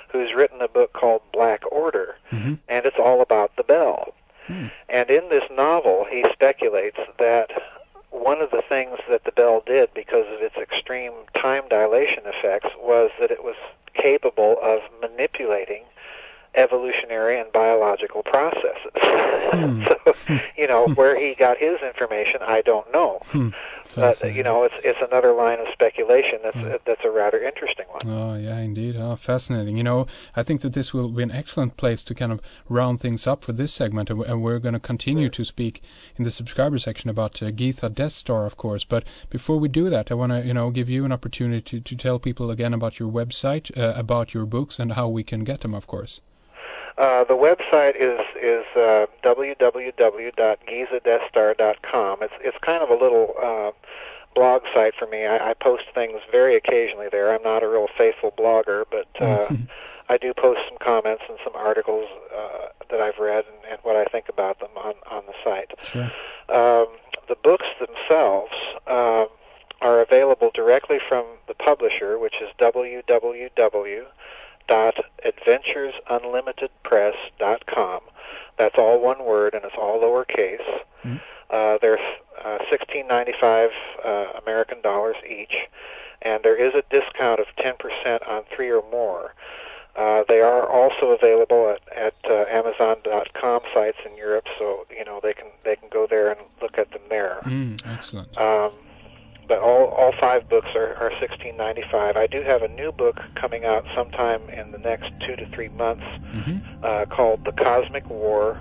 Speaker 2: who's written a book called Black Order, and it's all about the Bell. And in this novel, he speculates that one of the things that the Bell did because of its extreme time dilation effects was that it was capable of manipulating evolutionary and biological processes. So, you know, where he got his information, I don't know. But, you know, it's another line of speculation that's a rather interesting one.
Speaker 1: Oh, yeah, indeed. Oh, fascinating. You know, I think that this will be an excellent place to kind of round things up for this segment, and we're going to continue to speak in the subscriber section about Giza Death Star, of course. But before we do that, I want to, you know, give you an opportunity to tell people again about your website, about your books, and how we can get them, of course.
Speaker 2: The website is www.gizadeathstar.com. It's kind of a little blog site for me. I post things very occasionally there. I'm not a real faithful blogger, but I do post some comments and some articles that I've read and what I think about them on the site. Sure. The books themselves are available directly from the publisher, which is www.adventuresunlimitedpress.com. That's all one word, and it's all lowercase. They're $16.95 American dollars each, and there is a discount of 10% on 3 or more. They are also available at Amazon.com sites in Europe, so you know they can go there and look at them there.
Speaker 1: Excellent.
Speaker 2: But all 5 books are $16.95. I do have a new book coming out sometime in the next 2 to 3 months called The Cosmic War,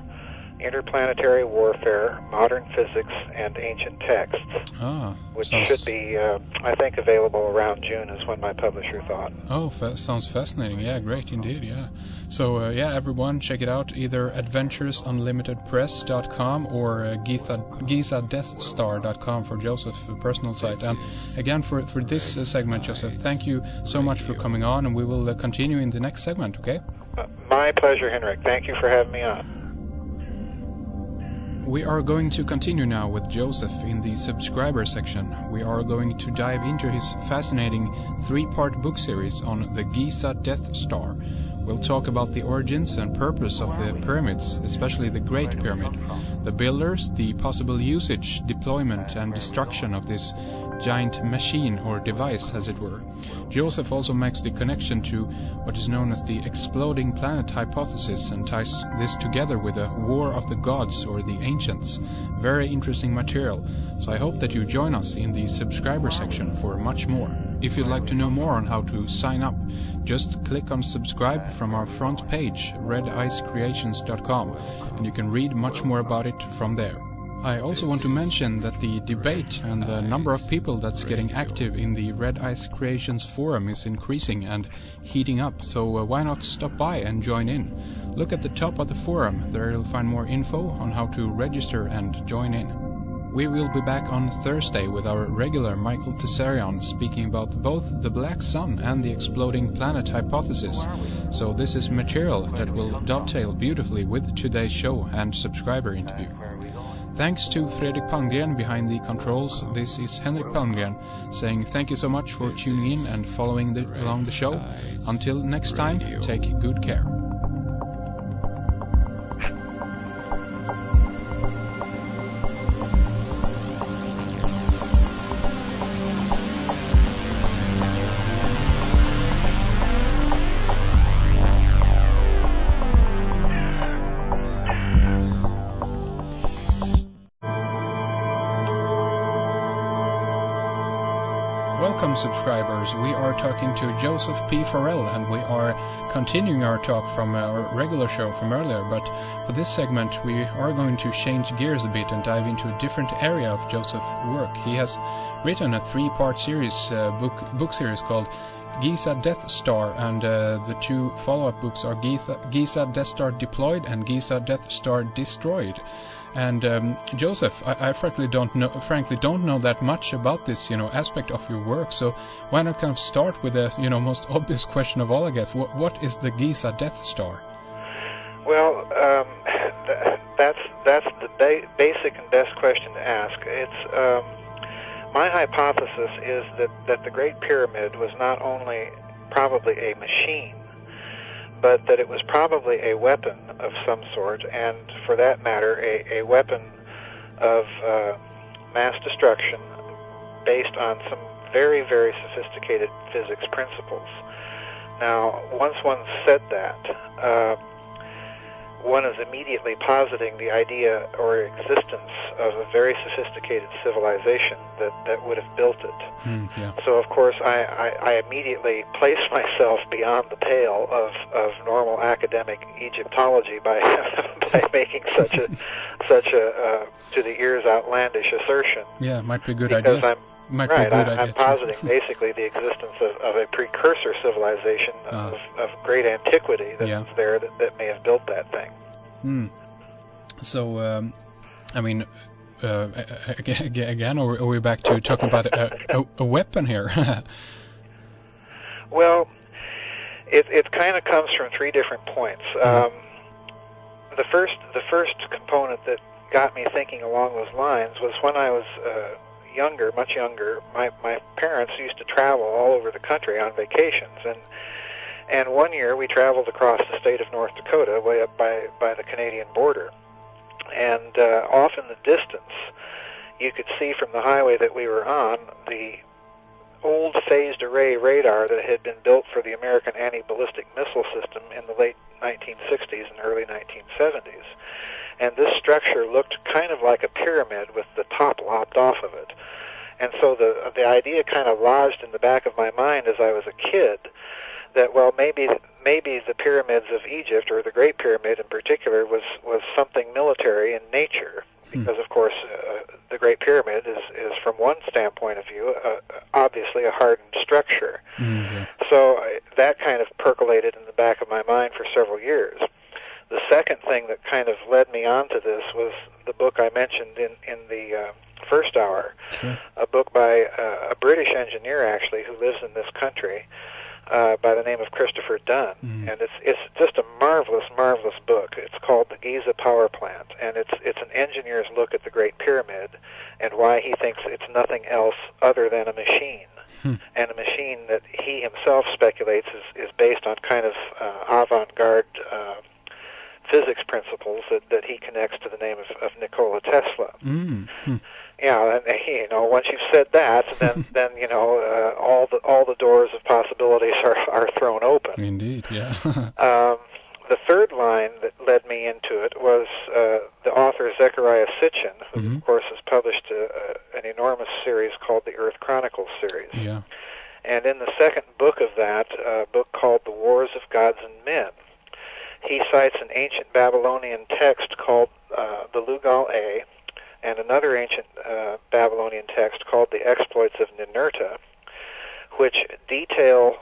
Speaker 2: Interplanetary Warfare, Modern Physics, and Ancient Texts, which should be, I think, available around June is when my publisher thought. Oh,
Speaker 1: sounds fascinating. Yeah, great indeed, yeah. So, yeah, everyone, check it out, either adventuresunlimitedpress.com or GizaDeathStar.com for Joseph's personal site. And again, for this segment, Joseph, thank you so much for coming on, and we will continue in the next segment, okay?
Speaker 2: My pleasure, Henrik. Thank you for having me on.
Speaker 1: We are going to continue now with Joseph in the subscriber section. We are going to dive into his fascinating 3-part book series on the Giza Death Star. We'll talk about the origins and purpose of the pyramids, especially the Great Pyramid, the builders, the possible usage, deployment and destruction of this giant machine or device, as it were. Joseph also makes the connection to what is known as the exploding planet hypothesis and ties this together with a war of the gods or the ancients. Very interesting material, so I hope that you join us in the subscriber section for much more. If you'd like to know more on how to sign up, just click on subscribe from our front page, redicecreations.com, and you can read much more about it from there. I also want to mention that the debate and the number of people that's getting active in the Red Ice Creations forum is increasing and heating up, so why not stop by and join in? Look at the top of the forum, there you'll find more info on how to register and join in. We will be back on Thursday with our regular Michael Tessarion speaking about both the Black Sun and the exploding planet hypothesis, so this is material that will dovetail beautifully with today's show and subscriber interview. Thanks to Fredrik Palmgren behind the controls. This is Henrik Palmgren saying thank you so much for tuning in and following along the show. Until next time, take good care. Welcome subscribers, we are talking to Joseph P. Farrel and we are continuing our talk from our regular show from earlier, but for this segment we are going to change gears a bit and dive into a different area of Joseph's work. He has written a three-part series, book series called Giza Death Star, and the two follow-up books are Giza Death Star Deployed and Giza Death Star Destroyed. And Joseph, I frankly don't know that much about this, aspect of your work. So why not kind of start with the, most obvious question of all, I guess. What is the Giza Death Star?
Speaker 2: Well, that's the basic and best question to ask. It's my hypothesis is that the Great Pyramid was not only probably a machine, but that it was probably a weapon of some sort, and for that matter, a weapon of mass destruction based on some very, very sophisticated physics principles. Now, once one said that, one is immediately positing the idea or existence of a very sophisticated civilization that would have built it.
Speaker 1: Yeah.
Speaker 2: So, of course, I immediately place myself beyond the pale of normal academic Egyptology by making such a to the ears outlandish assertion.
Speaker 1: Yeah, might be a good
Speaker 2: because
Speaker 1: idea.
Speaker 2: I'm positing basically the existence of a precursor civilization of great antiquity that's there that may have built that thing.
Speaker 1: So, I mean, again, or are we back to talking about a weapon here?
Speaker 2: Well, it kind of comes from three different points. The first component that got me thinking along those lines was when I was much younger, my parents used to travel all over the country on vacations, and one year we traveled across the state of North Dakota, way up by the Canadian border, and off in the distance you could see from the highway that we were on the old phased array radar that had been built for the American anti-ballistic missile system in the late 1960s and early 1970s. And this structure looked kind of like a pyramid with the top lopped off of it. And so the idea kind of lodged in the back of my mind as I was a kid that, well, maybe the pyramids of Egypt, or the Great Pyramid in particular, was something military in nature. Because, of course, the Great Pyramid is from one standpoint of view, obviously a hardened structure. So that kind of percolated in the back of my mind for several years. The second thing that kind of led me on to this was the book I mentioned in the first hour, a book by a British engineer, actually, who lives in this country, by the name of Christopher Dunn. And it's just a marvelous, marvelous book. It's called The Giza Power Plant, and it's an engineer's look at the Great Pyramid and why he thinks it's nothing else other than a machine. and a machine that he himself speculates is based on kind of avant-garde physics principles that he connects to the name of Nikola Tesla. Yeah, and once you've said that, then all the doors of possibilities are thrown open.
Speaker 1: Indeed, yeah.
Speaker 2: The third line that led me into it was the author Zecharia Sitchin, who of course has published an enormous series called the Earth Chronicles series.
Speaker 1: Yeah.
Speaker 2: And in the second book of that, a book called The Wars of Gods and Men, he cites an ancient Babylonian text called the Lugal-A, and another ancient Babylonian text called the Exploits of Ninurta, which detail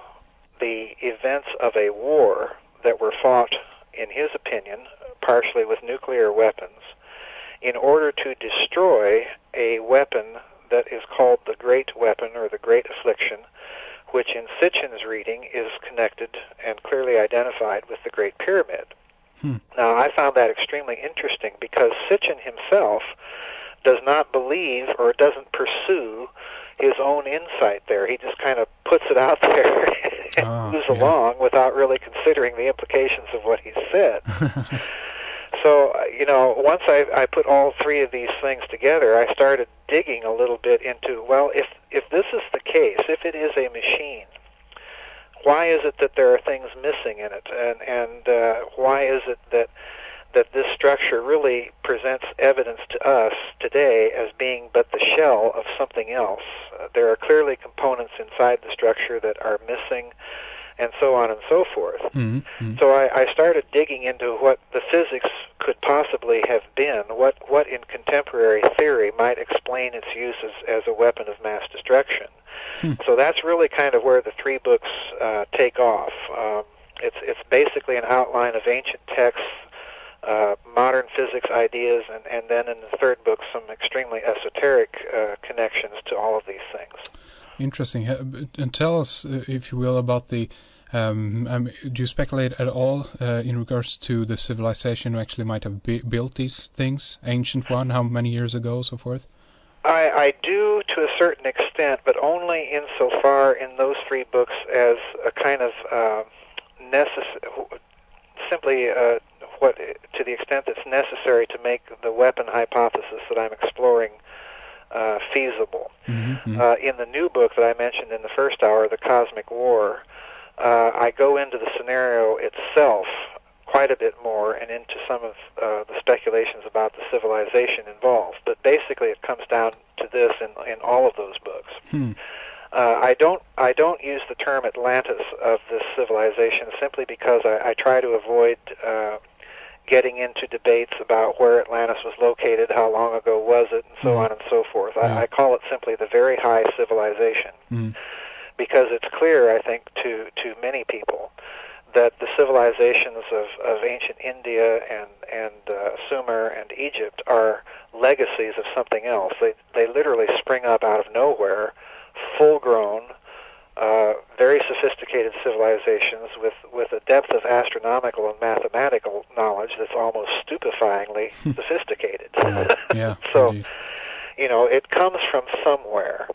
Speaker 2: the events of a war that were fought, in his opinion, partially with nuclear weapons, in order to destroy a weapon that is called the Great Weapon or the Great Affliction, which in Sitchin's reading is connected and clearly identified with the Great Pyramid. Now, I found that extremely interesting because Sitchin himself does not believe or doesn't pursue his own insight there. He just kind of puts it out there and moves along without really considering the implications of what he said. So, once I put all three of these things together, I started digging a little bit into, well, if this is the case, if it is a machine, why is it that there are things missing in it? And why is it that this structure really presents evidence to us today as being but the shell of something else? There are clearly components inside the structure that are missing, and so on and so forth. So I started digging into what the physics could possibly have been, what in contemporary theory might explain its use as a weapon of mass destruction. So that's really kind of where the three books take off. It's basically an outline of ancient texts, modern physics ideas, and then in the third book some extremely esoteric connections to all of these things.
Speaker 1: Interesting. And tell us, if you will, about the... do you speculate at all in regards to the civilization who actually might have built these things? Ancient one, how many years ago, so forth?
Speaker 2: I do to a certain extent, but only insofar in those three books as a kind of simply to the extent that's necessary to make the weapon hypothesis that I'm exploring feasible. In the new book that I mentioned in the first hour, The Cosmic War, I go into the scenario itself quite a bit more and into some of the speculations about the civilization involved. But basically it comes down to this in all of those books. I don't use the term Atlantis of this civilization simply because I try to avoid getting into debates about where Atlantis was located, how long ago was it, and so on and so forth. I call it simply the Very High Civilization, because it's clear, I think, to many people that the civilizations of ancient India and Sumer and Egypt are legacies of something else. They literally spring up out of nowhere, full-grown, very sophisticated civilizations with a depth of astronomical and mathematical knowledge that's almost stupefyingly sophisticated. So,
Speaker 1: indeed.
Speaker 2: It comes from somewhere.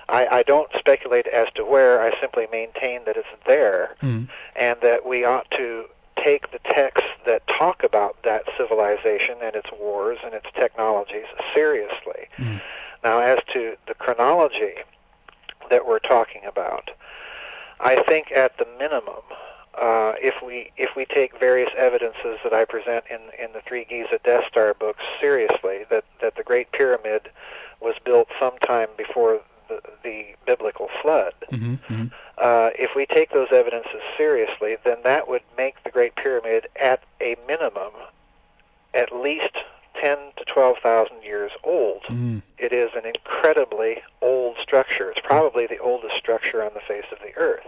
Speaker 2: I don't speculate as to where. I simply maintain that it's there, and that we ought to take the texts that talk about that civilization and its wars and its technologies seriously. Now, as to the chronology that we're talking about, I think at the minimum, if we take various evidences that I present in the three Giza Death Star books seriously, that the Great Pyramid was built sometime before the biblical flood, if we take those evidences seriously, then that would make the Great Pyramid at a minimum at least 10 to 12,000 years old. It is an incredibly old structure. It's probably the oldest structure on the face of the earth.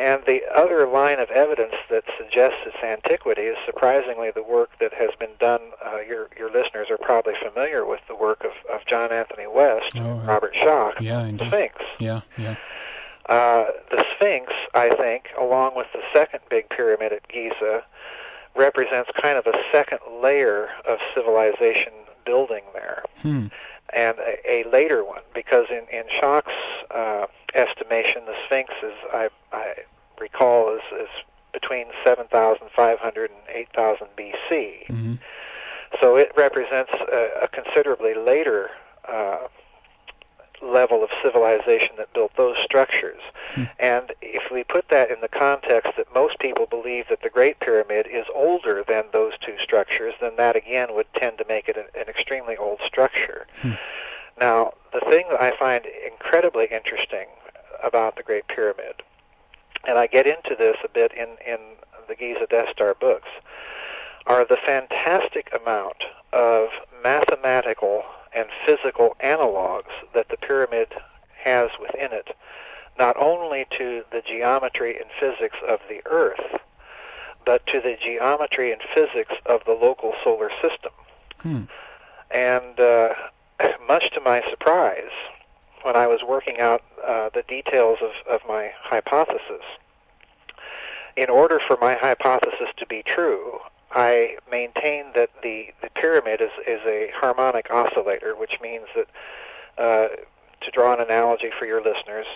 Speaker 2: And the other line of evidence that suggests its antiquity is surprisingly the work that has been done. Your listeners are probably familiar with the work of John Anthony West, Robert Schoch, the Sphinx. The Sphinx, I think, along with the second big pyramid at Giza, represents kind of a second layer of civilization building there. And a later one, because in Schoch's estimation, the Sphinx is, I recall, is between 7,500 and 8,000 BC.
Speaker 1: Mm-hmm.
Speaker 2: So it represents a considerably later level of civilization that built those structures. And if we put that in the context that most people believe that the Great Pyramid is older than those two structures, then that again would tend to make it an extremely old structure. Now, the thing that I find incredibly interesting about the Great Pyramid, and I get into this a bit in the Giza Death Star books, are the fantastic amount of mathematical and physical analogs that the pyramid has within it, not only to the geometry and physics of the Earth, but to the geometry and physics of the local solar system. And much to my surprise, when I was working out the details of my hypothesis, in order for my hypothesis to be true, I maintain that the pyramid is a harmonic oscillator, which means that, to draw an analogy for your listeners,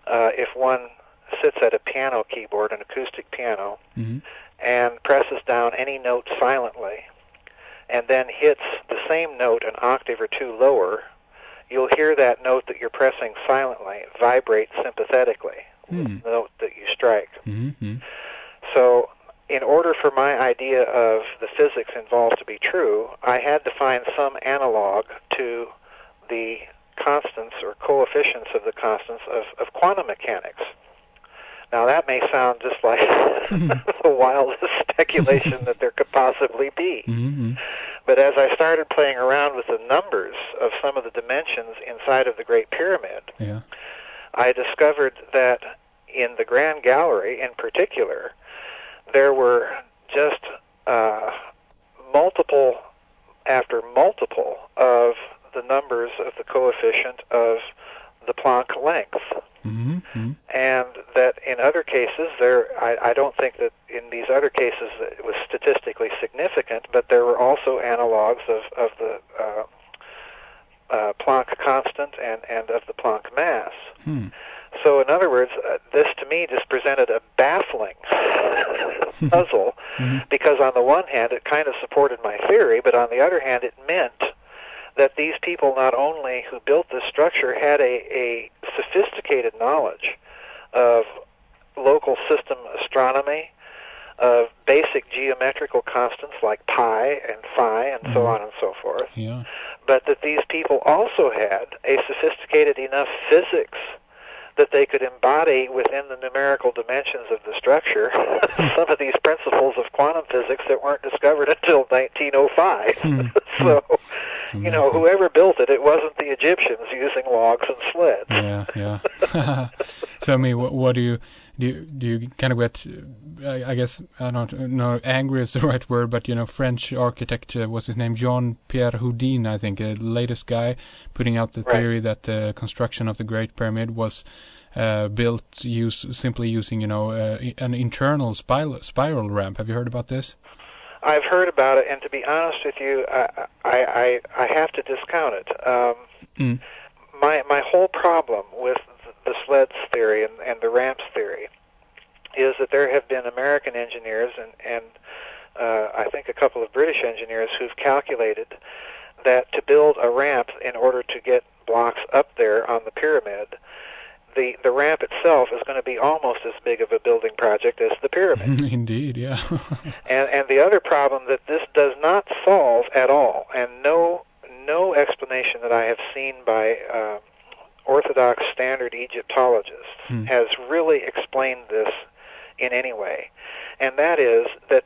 Speaker 2: if one sits at a piano keyboard, an acoustic piano, and presses down any note silently, and then hits the same note an octave or two lower, you'll hear that note that you're pressing silently vibrate sympathetically with the note that you strike. So in order for my idea of the physics involved to be true, I had to find some analog to the constants or coefficients of the constants of quantum mechanics. Now that may sound just like the wildest speculation that there could possibly be. But as I started playing around with the numbers of some of the dimensions inside of the Great Pyramid, I discovered that in the Grand Gallery in particular, there were just multiple after multiple of the numbers of the coefficient of the Planck length. And that in other cases, I don't think that in these other cases it was statistically significant, but there were also analogs of the Planck constant and of the Planck mass. So in other words, this to me just presented a baffling puzzle, because on the one hand it kind of supported my theory, but on the other hand it meant that these people, not only who built this structure, had a sophisticated knowledge of local system astronomy, of basic geometrical constants like pi and phi and so on and so forth, but that these people also had a sophisticated enough physics that they could embody within the numerical dimensions of the structure some of these principles of quantum physics that weren't discovered until 1905. So, you know, whoever built it, it wasn't the Egyptians using logs and sleds.
Speaker 1: So, I mean, what do you kind of get, I guess, I don't know, angry is the right word, but, you know, French architect, what's his name, Jean-Pierre Houdin, I think, the latest guy, putting out the theory that the construction of the Great Pyramid was built simply using, you know, an internal spiral ramp. Have you heard about this?
Speaker 2: I've heard about it, and to be honest with you, I have to discount it. My whole problem with the sleds theory and the ramps theory is that there have been American engineers and I think a couple of British engineers who've calculated that to build a ramp in order to get blocks up there on the pyramid, the ramp itself is going to be almost as big of a building project as the pyramid.
Speaker 1: Indeed, yeah.
Speaker 2: and the other problem that this does not solve at all, and no explanation that I have seen by Orthodox standard Egyptologists has really explained this in any way, and that is that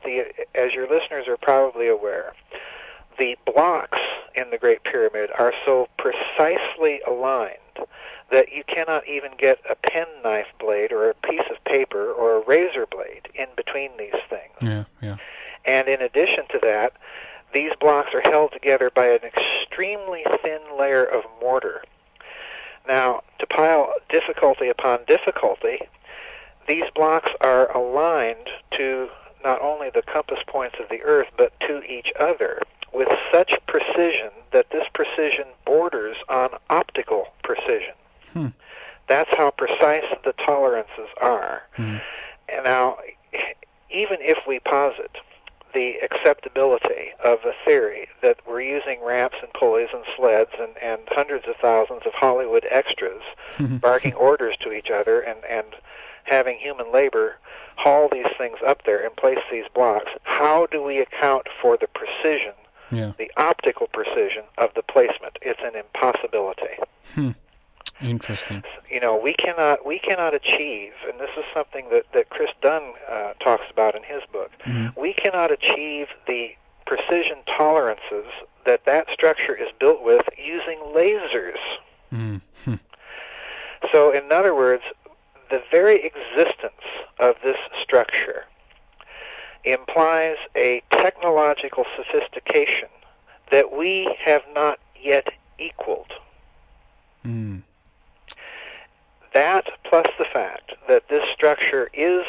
Speaker 2: as your listeners are probably aware, the blocks in the Great Pyramid are so precisely aligned that you cannot even get a penknife blade or a piece of paper or a razor blade in between these things. And in addition to that, these blocks are held together by an extremely thin layer of mortar. Now, to pile difficulty upon difficulty, these blocks are aligned to not only the compass points of the Earth, but to each other with such precision that this precision borders on optical precision. That's how precise the tolerances are.
Speaker 1: Mm.
Speaker 2: And now, even if we posit the acceptability of the theory that we're using ramps and pulleys and sleds and hundreds of thousands of Hollywood extras barking orders to each other and having human labor haul these things up there and place these blocks, how do we account for the precision, the optical precision of the placement? It's an impossibility.
Speaker 1: Interesting.
Speaker 2: You know, we cannot achieve, and this is something that Chris Dunn talks about in his book, we cannot achieve the precision tolerances that structure is built with using lasers. So, in other words, the very existence of this structure implies a technological sophistication that we have not yet equaled. That, plus the fact that this structure is,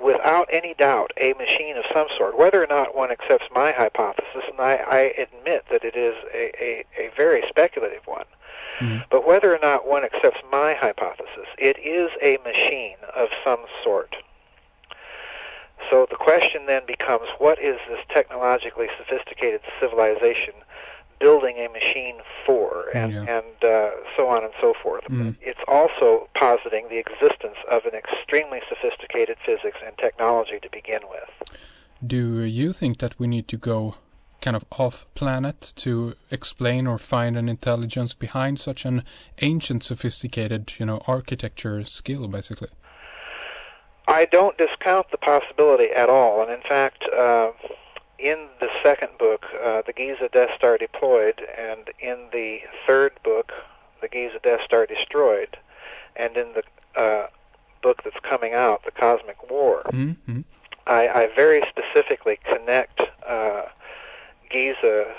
Speaker 2: without any doubt, a machine of some sort, whether or not one accepts my hypothesis, and I admit that it is a very speculative one, but whether or not one accepts my hypothesis, it is a machine of some sort. So the question then becomes, what is this technologically sophisticated civilization building a machine for, and so on and so forth. It's also positing the existence of an extremely sophisticated physics and technology to begin with.
Speaker 1: Do you think that we need to go kind of off-planet to explain or find an intelligence behind such an ancient, sophisticated, architecture skill, basically?
Speaker 2: I don't discount the possibility at all, and in fact, in the second book, the Giza Death Star Deployed, and in the third book, the Giza Death Star Destroyed, and in the book that's coming out, The Cosmic War, I very specifically connect Giza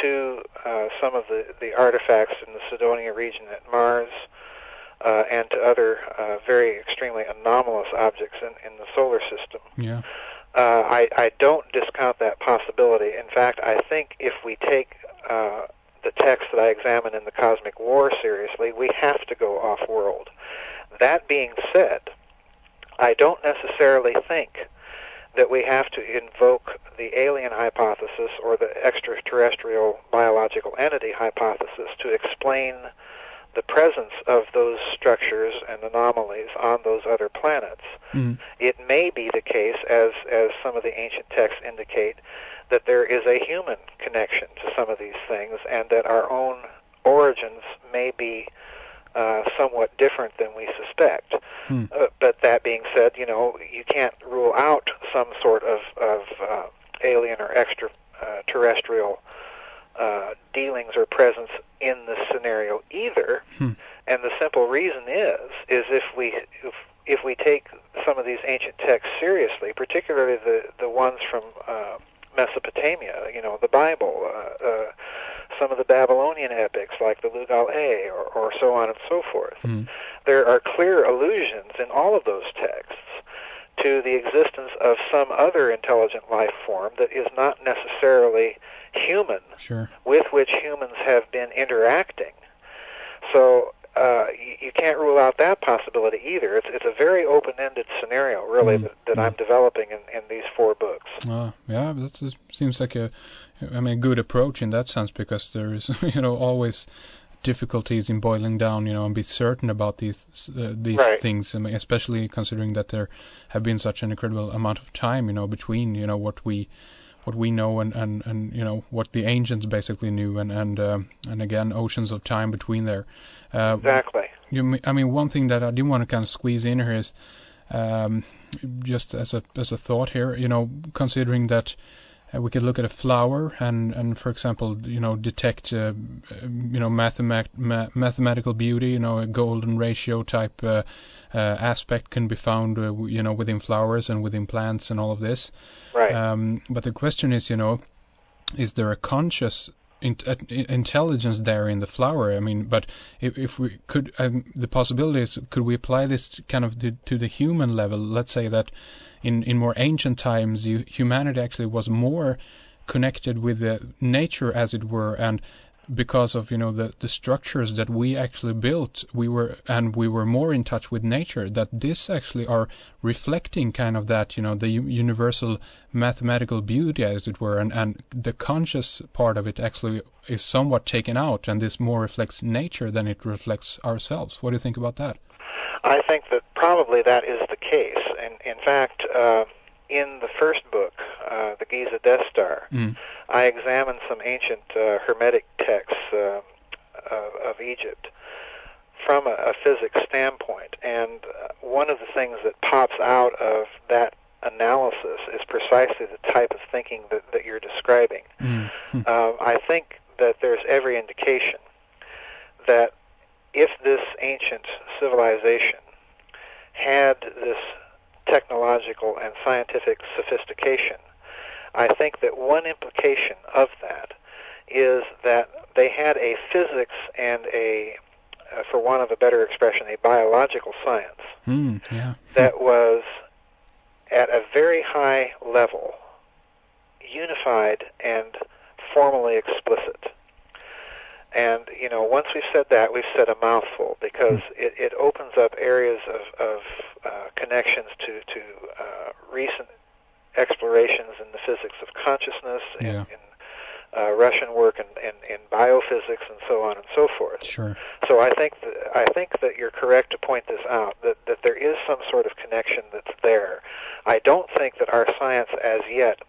Speaker 2: to some of the artifacts in the Cydonia region at Mars, and to other very extremely anomalous objects in the solar system.
Speaker 1: Yeah.
Speaker 2: I don't discount that possibility. In fact, I think if we take the text that I examine in the Cosmic War seriously, we have to go off-world. That being said, I don't necessarily think that we have to invoke the alien hypothesis or the extraterrestrial biological entity hypothesis to explain the presence of those structures and anomalies on those other planets. It may be the case, as some of the ancient texts indicate, that there is a human connection to some of these things, and that our own origins may be somewhat different than we suspect. But that being said, you can't rule out some sort of alien or extraterrestrial dealings or presence in this scenario either. And the simple reason is if we take some of these ancient texts seriously, particularly the ones from Mesopotamia, the Bible, some of the Babylonian epics like the Lugal-A or so on and so forth, there are clear allusions in all of those texts to the existence of some other intelligent life form that is not necessarily human, with which humans have been interacting. So you can't rule out that possibility either. It's a very open-ended scenario, really, that I'm developing in these 4 books.
Speaker 1: Yeah, that seems like a good approach in that sense, because there is always difficulties in boiling down, and be certain about these things, especially considering that there have been such an incredible amount of time, between what we know and what the ancients basically knew, and again, oceans of time between there.
Speaker 2: Exactly.
Speaker 1: One thing that I do want to kind of squeeze in here is just as a thought here, considering that we could look at a flower and for example, detect mathematical beauty, a golden ratio type aspect can be found, within flowers and within plants and all of this.
Speaker 2: Right.
Speaker 1: But the question is, is there a conscious intelligence there in the flower? But if we could, the possibility is, could we apply this kind of to the human level? Let's say that in more ancient times, humanity actually was more connected with the nature, as it were, and because of the structures that we actually built, we were more in touch with nature, that this actually are reflecting kind of that the universal mathematical beauty, as it were, and the conscious part of it actually is somewhat taken out, and this more reflects nature than it reflects ourselves. What do you think about that?
Speaker 2: I think that probably that is the case, and in fact, in the first book, the Giza Death Star, I examined some ancient Hermetic texts of Egypt from a physics standpoint, and one of the things that pops out of that analysis is precisely the type of thinking that you're describing. I think that there's every indication that if this ancient civilization had this technological and scientific sophistication, I think that one implication of that is that they had a physics and for want of a better expression, a biological science that was at a very high level, unified and formally explicit. And, once we've said that, we've said a mouthful, because it opens up areas of connections to recent explorations in the physics of consciousness, in Russian work in biophysics, and so on and so forth.
Speaker 1: Sure.
Speaker 2: So I think that you're correct to point this out, that there is some sort of connection that's there. I don't think that our science as yet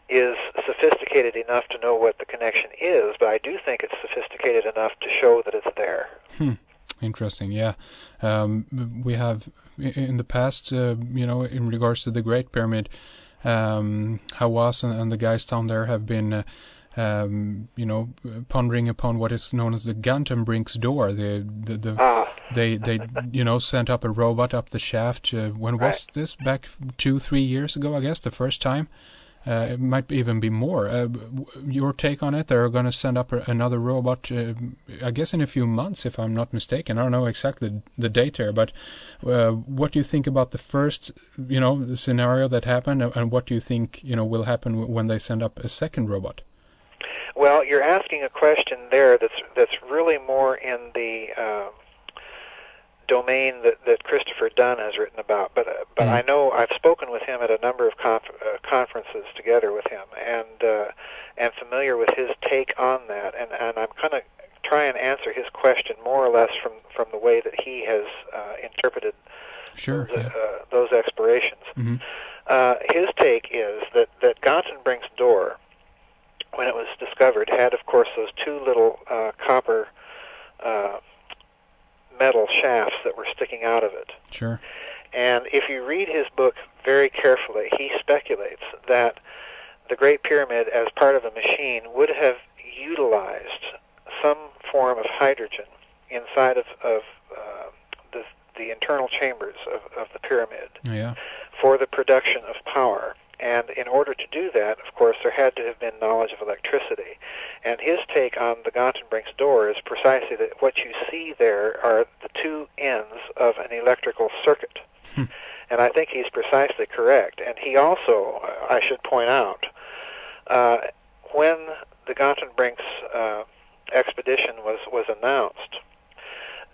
Speaker 2: is sophisticated enough to know what the connection is, but I do think it's sophisticated enough to show that it's there.
Speaker 1: Interesting, yeah. We have, in the past, in regards to the Great Pyramid, Hawass and the guys down there have been, pondering upon what is known as the Gantenbrink's door. They sent up a robot up the shaft. When was this? Back 2-3 years ago, I guess, the first time. It might even be more. Your take on it? They're going to send up another robot, I guess in a few months, if I'm not mistaken. I don't know exactly the date there, but what do you think about the first, the scenario that happened, and what do you think, will happen when they send up a second robot?
Speaker 2: Well, you're asking a question there that's really more in the domain that Christopher Dunn has written about, but I know I've spoken with him at a number of conferences together with him, and familiar with his take on that, and I'm kind of try and answer his question more or less from the way that he has interpreted those explorations. His take is that Gantenbrink's door, when it was discovered, had, of course, those two little copper metal shafts that were sticking out of it.
Speaker 1: Sure.
Speaker 2: And if you read his book very carefully, he speculates that the Great Pyramid, as part of a machine, would have utilized some form of hydrogen inside of the internal chambers of the pyramid for the production of power. And in order to do that, of course, there had to have been knowledge of electricity. And his take on the Gantenbrink's door is precisely that what you see there are the two ends of an electrical circuit. And I think he's precisely correct. And he also, I should point out, when the Gantenbrink's expedition was announced,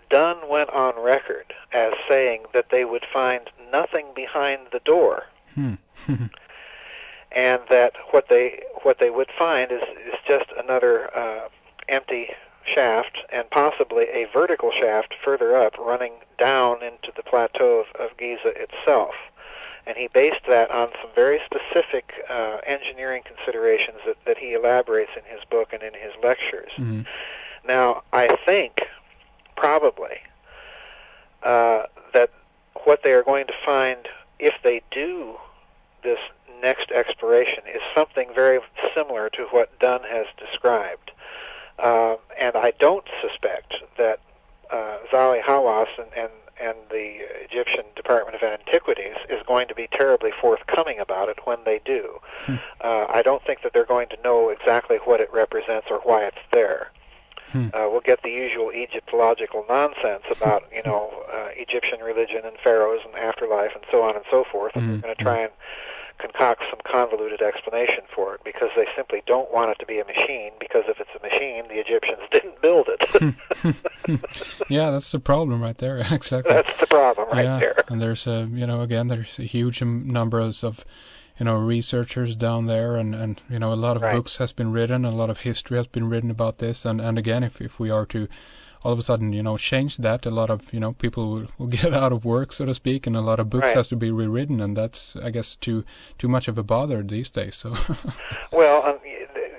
Speaker 2: Dunn went on record as saying that they would find nothing behind the door. And that what they would find is just another empty shaft, and possibly a vertical shaft further up running down into the plateau of Giza itself. And he based that on some very specific engineering considerations that he elaborates in his book and in his lectures. Now, I think probably that what they are going to find, if they do this next exploration, is something very similar to what Dunn has described. And I don't suspect that Zahi Hawass and the Egyptian Department of Antiquities is going to be terribly forthcoming about it when they do. I don't think that they're going to know exactly what it represents or why it's there. We'll get the usual Egyptological nonsense about, Egyptian religion and pharaohs and afterlife and so on and so forth. And we're going to try and concoct some convoluted explanation for it, because they simply don't want it to be a machine, because if it's a machine, the Egyptians didn't build it.
Speaker 1: Yeah, that's the problem right there. Exactly.
Speaker 2: That's the problem right there.
Speaker 1: And there's again, there's a huge number of researchers down there, and a lot of books has been written, a lot of history has been written about this, and again, if we are to all of a sudden, change that, a lot of, people will get out of work, so to speak, and a lot of books has to be rewritten, and that's, I guess, too much of a bother these days. So.
Speaker 2: Well,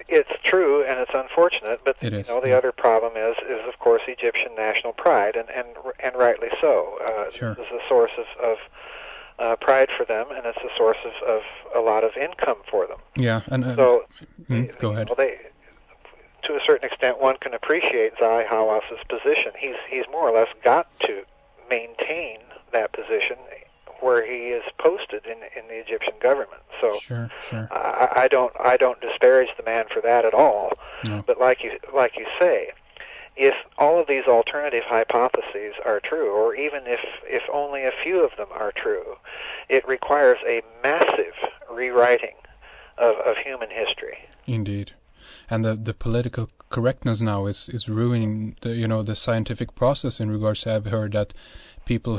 Speaker 2: it's true, and it's unfortunate, but the other problem is of course Egyptian national pride, and rightly so.
Speaker 1: Sure.
Speaker 2: It's a source of pride for them, and it's a source of a lot of income for them.
Speaker 1: Yeah, and
Speaker 2: so
Speaker 1: go ahead.
Speaker 2: To a certain extent, one can appreciate Zahi Hawas's position. He's more or less got to maintain that position where he is posted in the Egyptian government. So
Speaker 1: sure.
Speaker 2: I don't disparage the man for that at all.
Speaker 1: No.
Speaker 2: But like you say, if all of these alternative hypotheses are true, or even if only a few of them are true, it requires a massive rewriting of human history.
Speaker 1: Indeed. And the political correctness now is ruining the scientific process in regards to, I've heard that people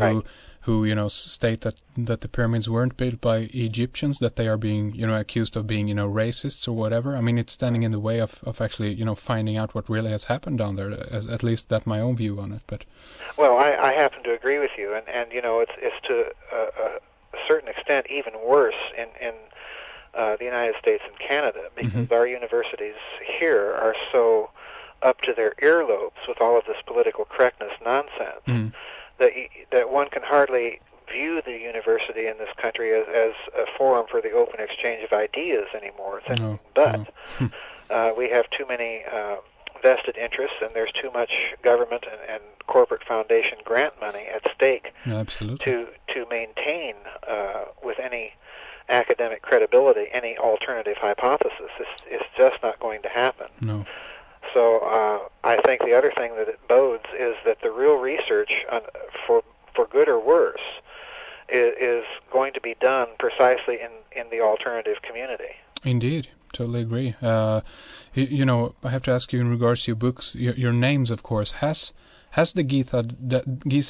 Speaker 1: who state that the pyramids weren't built by Egyptians, that they are being accused of being racists or whatever. I mean, it's standing in the way of actually finding out what really has happened down there. At least that's my own view on it. But
Speaker 2: well, I happen to agree with you, and it's to a certain extent even worse in the United States and Canada, because our universities here are so up to their earlobes with all of this political correctness nonsense that one can hardly view the university in this country as a forum for the open exchange of ideas anymore. It's anything but. We have too many vested interests, and there's too much government and corporate foundation grant money at stake to maintain with any academic credibility any alternative hypothesis. It's just not going to happen.
Speaker 1: No.
Speaker 2: So I think the other thing that it bodes is that the real research, for good or worse, is going to be done precisely in the alternative community.
Speaker 1: Indeed, totally agree. I have to ask you in regards to your books, your names, of course. Has the Giza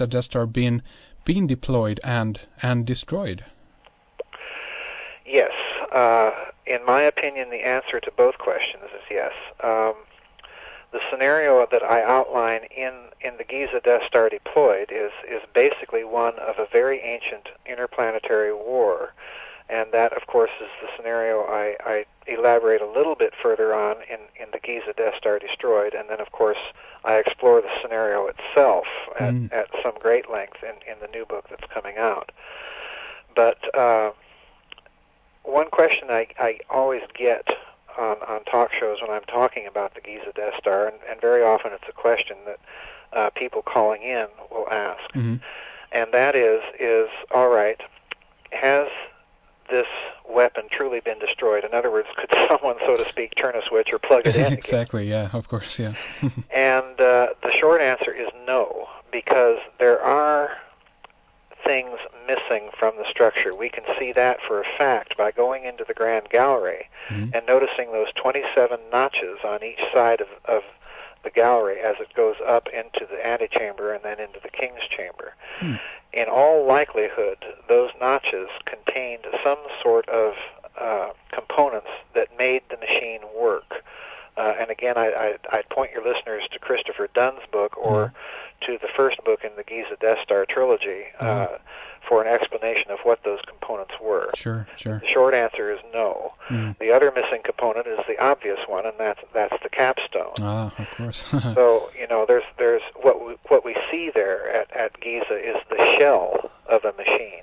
Speaker 1: Death Star been deployed and destroyed?
Speaker 2: Yes. In my opinion, the answer to both questions is yes. The scenario that I outline in the Giza Death Star deployed is basically one of a very ancient interplanetary war, and that, of course, is the scenario I elaborate a little bit further on in the Giza Death Star destroyed, and then, of course, I explore the scenario itself at some great length in the new book that's coming out. But one question I always get on talk shows when I'm talking about the Giza Death Star, and very often it's a question that people calling in will ask, and that is all right, has this weapon truly been destroyed? In other words, could someone, so to speak, turn a switch or plug it in?
Speaker 1: Exactly, yeah, of course, yeah.
Speaker 2: And the short answer is no, because there are things missing from the structure. We can see that for a fact by going into the Grand Gallery and noticing those 27 notches on each side of the gallery as it goes up into the antechamber and then into the King's Chamber. In all likelihood, those notches contained some sort of components that made the machine work. And again, I'd point your listeners to Christopher Dunn's book or to the first book in the Giza Death Star trilogy for an explanation of what those components were.
Speaker 1: Sure.
Speaker 2: The short answer is no. The other missing component is the obvious one, and that's the capstone.
Speaker 1: Ah, of course.
Speaker 2: So there's what we see there at Giza is the shell of a machine.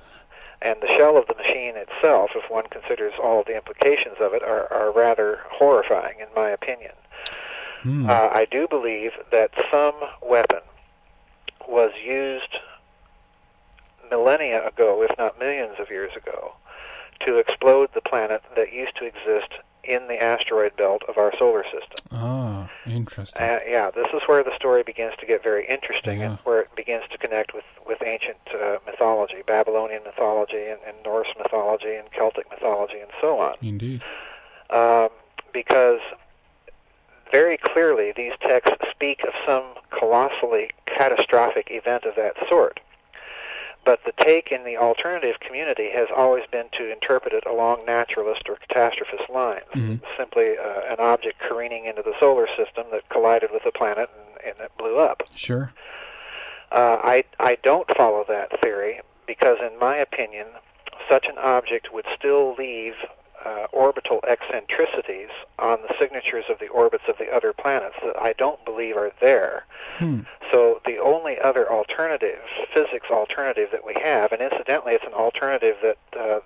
Speaker 2: And the shell of the machine itself, if one considers all of the implications of it, are rather horrifying, in my opinion. I do believe that some weapon was used millennia ago, if not millions of years ago, to explode the planet that used to exist in the asteroid belt of our solar system.
Speaker 1: Ah, interesting.
Speaker 2: Yeah, this is where the story begins to get very interesting, and where it begins to connect with ancient mythology, Babylonian mythology, and Norse mythology, and Celtic mythology, and so on.
Speaker 1: Indeed.
Speaker 2: Because very clearly these texts speak of some colossally catastrophic event of that sort. But the take in the alternative community has always been to interpret it along naturalist or catastrophist lines. Simply an object careening into the solar system that collided with a planet and it blew up.
Speaker 1: Sure.
Speaker 2: I don't follow that theory because, in my opinion, such an object would still leave orbital eccentricities on the signatures of the orbits of the other planets that I don't believe are there. So the only other alternative, physics alternative that we have, and incidentally it's an alternative that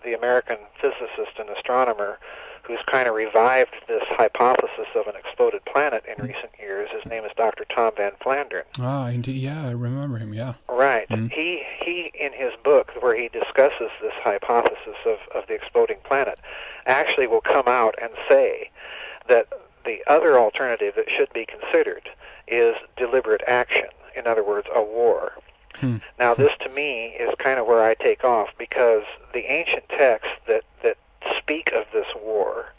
Speaker 2: the American physicist and astronomer who's kind of revived this hypothesis of an exploded planet in recent years, his name is Dr. Tom Van Flandern.
Speaker 1: Ah, indeed, yeah, I remember him, yeah.
Speaker 2: Right. He in his book, where he discusses this hypothesis of the exploding planet, actually will come out and say that the other alternative that should be considered is deliberate action. In other words, a war. Now, this to me is kind of where I take off, because the ancient texts that speak of this war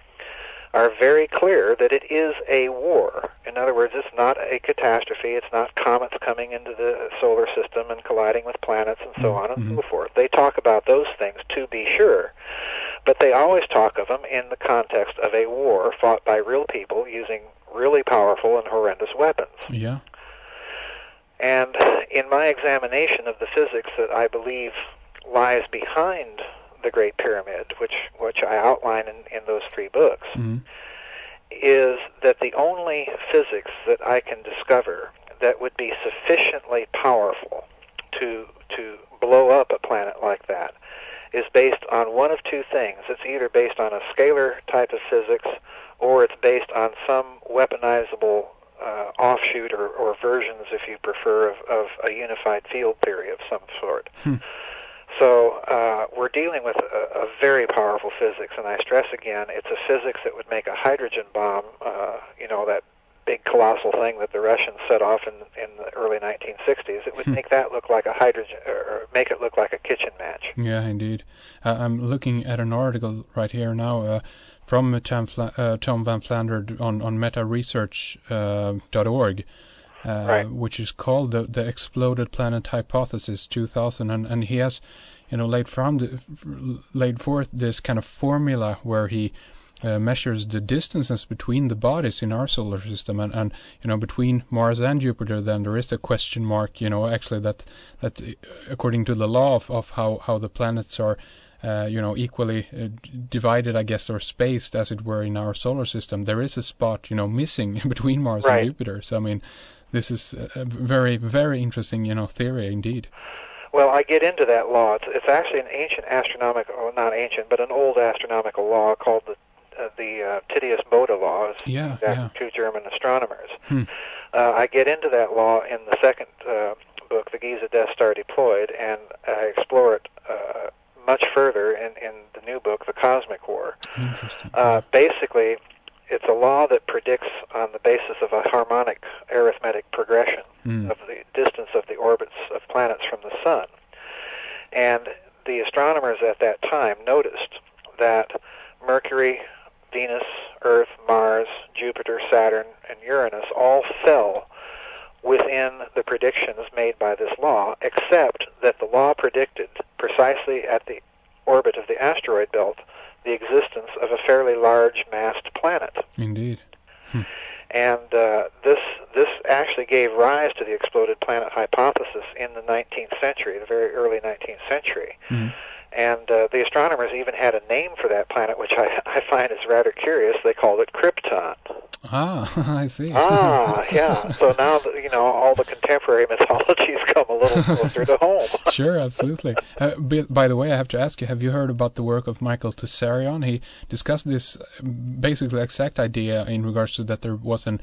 Speaker 2: are very clear that it is a war. In other words, it's not a catastrophe. It's not comets coming into the solar system and colliding with planets and so on and so forth. They talk about those things, to be sure, but they always talk of them in the context of a war fought by real people using really powerful and horrendous weapons.
Speaker 1: Yeah.
Speaker 2: And in my examination of the physics that I believe lies behind the Great Pyramid, which I outline in those 3 books, is that the only physics that I can discover that would be sufficiently powerful to blow up a planet like that is based on one of 2 things. It's either based on a scalar type of physics, or it's based on some weaponizable offshoot or versions, if you prefer, of a unified field theory of some sort. So we're dealing with a very powerful physics, and I stress again, it's a physics that would make a hydrogen bomb, that big colossal thing that the Russians set off in the early 1960s. It would make that look like a hydrogen, or make it look like a kitchen match.
Speaker 1: Yeah, indeed. I'm looking at an article right here now from Tom Van Flandern on metaresearch.org. Which is called the Exploded Planet Hypothesis 2000, and he has, laid forth this kind of formula where he measures the distances between the bodies in our solar system, and between Mars and Jupiter. Then there is a question mark, actually that according to the law of how the planets are equally divided, I guess, or spaced, as it were, in our solar system, there is a spot, missing between Mars and Jupiter. So, I mean, this is a very, very interesting, theory indeed.
Speaker 2: Well, I get into that law. It's actually an ancient astronomical, not ancient, but an old astronomical law called the Titius-Bode law. It's 2 German astronomers. I get into that law in the second book, The Giza Death Star Deployed, and I explore it much further in the new book, The Cosmic War.
Speaker 1: Interesting.
Speaker 2: Basically, it's a law that predicts on the basis of a harmonic arithmetic progression of the distance of the orbits of planets from the sun. And the astronomers at that time noticed that Mercury, Venus, Earth, Mars, Jupiter, Saturn, and Uranus all fell within the predictions made by this law, except that the law predicted precisely at the orbit of the asteroid belt the existence of a fairly large massed planet.
Speaker 1: Indeed.
Speaker 2: And this actually gave rise to the exploded planet hypothesis in the 19th century, the very early 19th century. And the astronomers even had a name for that planet, which I find is rather curious. They called it Krypton.
Speaker 1: Ah, I see.
Speaker 2: Yeah. So now, all the contemporary mythologies come a little closer to home.
Speaker 1: Sure, absolutely. By the way, I have to ask you, have you heard about the work of Michael Tessarion? He discussed this basically exact idea in regards to that there was a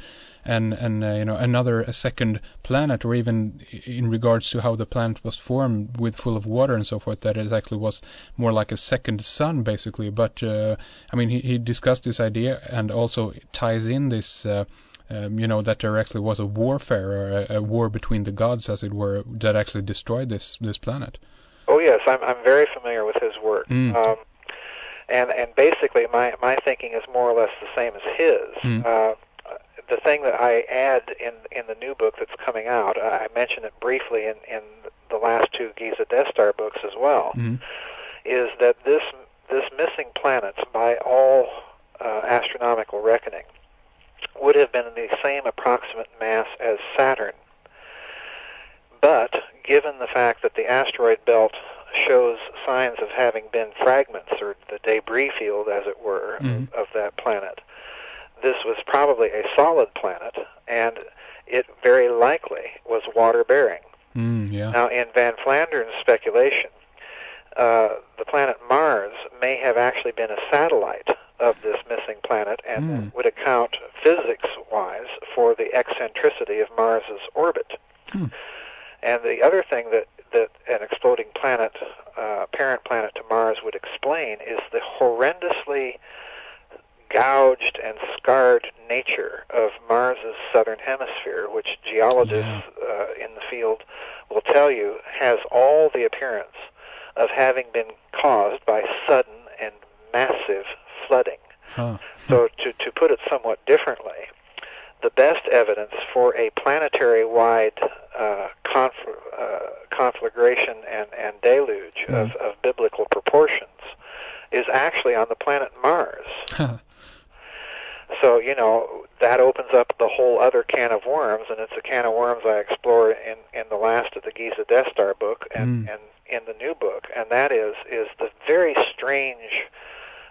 Speaker 1: second planet, or even in regards to how the planet was formed with full of water and so forth, that it actually was more like a second sun, basically. But he discussed this idea, and also ties in this that there actually was a warfare or a war between the gods, as it were, that actually destroyed this planet.
Speaker 2: Oh yes, I'm very familiar with his work. And basically my thinking is more or less the same as his. The thing that I add in the new book that's coming out, I mentioned it briefly in the last two Giza Death Star books as well, is that this missing planet, by all astronomical reckoning, would have been the same approximate mass as Saturn. But given the fact that the asteroid belt shows signs of having been fragments, or the debris field, as it were, of that planet, this was probably a solid planet, and it very likely was water-bearing. Now, in Van Flander's speculation, the planet Mars may have actually been a satellite of this missing planet, and would account physics-wise for the eccentricity of Mars's orbit. And the other thing that an exploding planet, parent planet to Mars, would explain is the horrendously gouged and scarred nature of Mars's southern hemisphere, which geologists in the field will tell you has all the appearance of having been caused by sudden and massive flooding. So to put it somewhat differently, the best evidence for a planetary-wide conflagration and deluge of biblical proportions is actually on the planet Mars. So, that opens up the whole other can of worms, and it's a can of worms I explore in the last of the Giza Death Star book and in the new book, and that is the very strange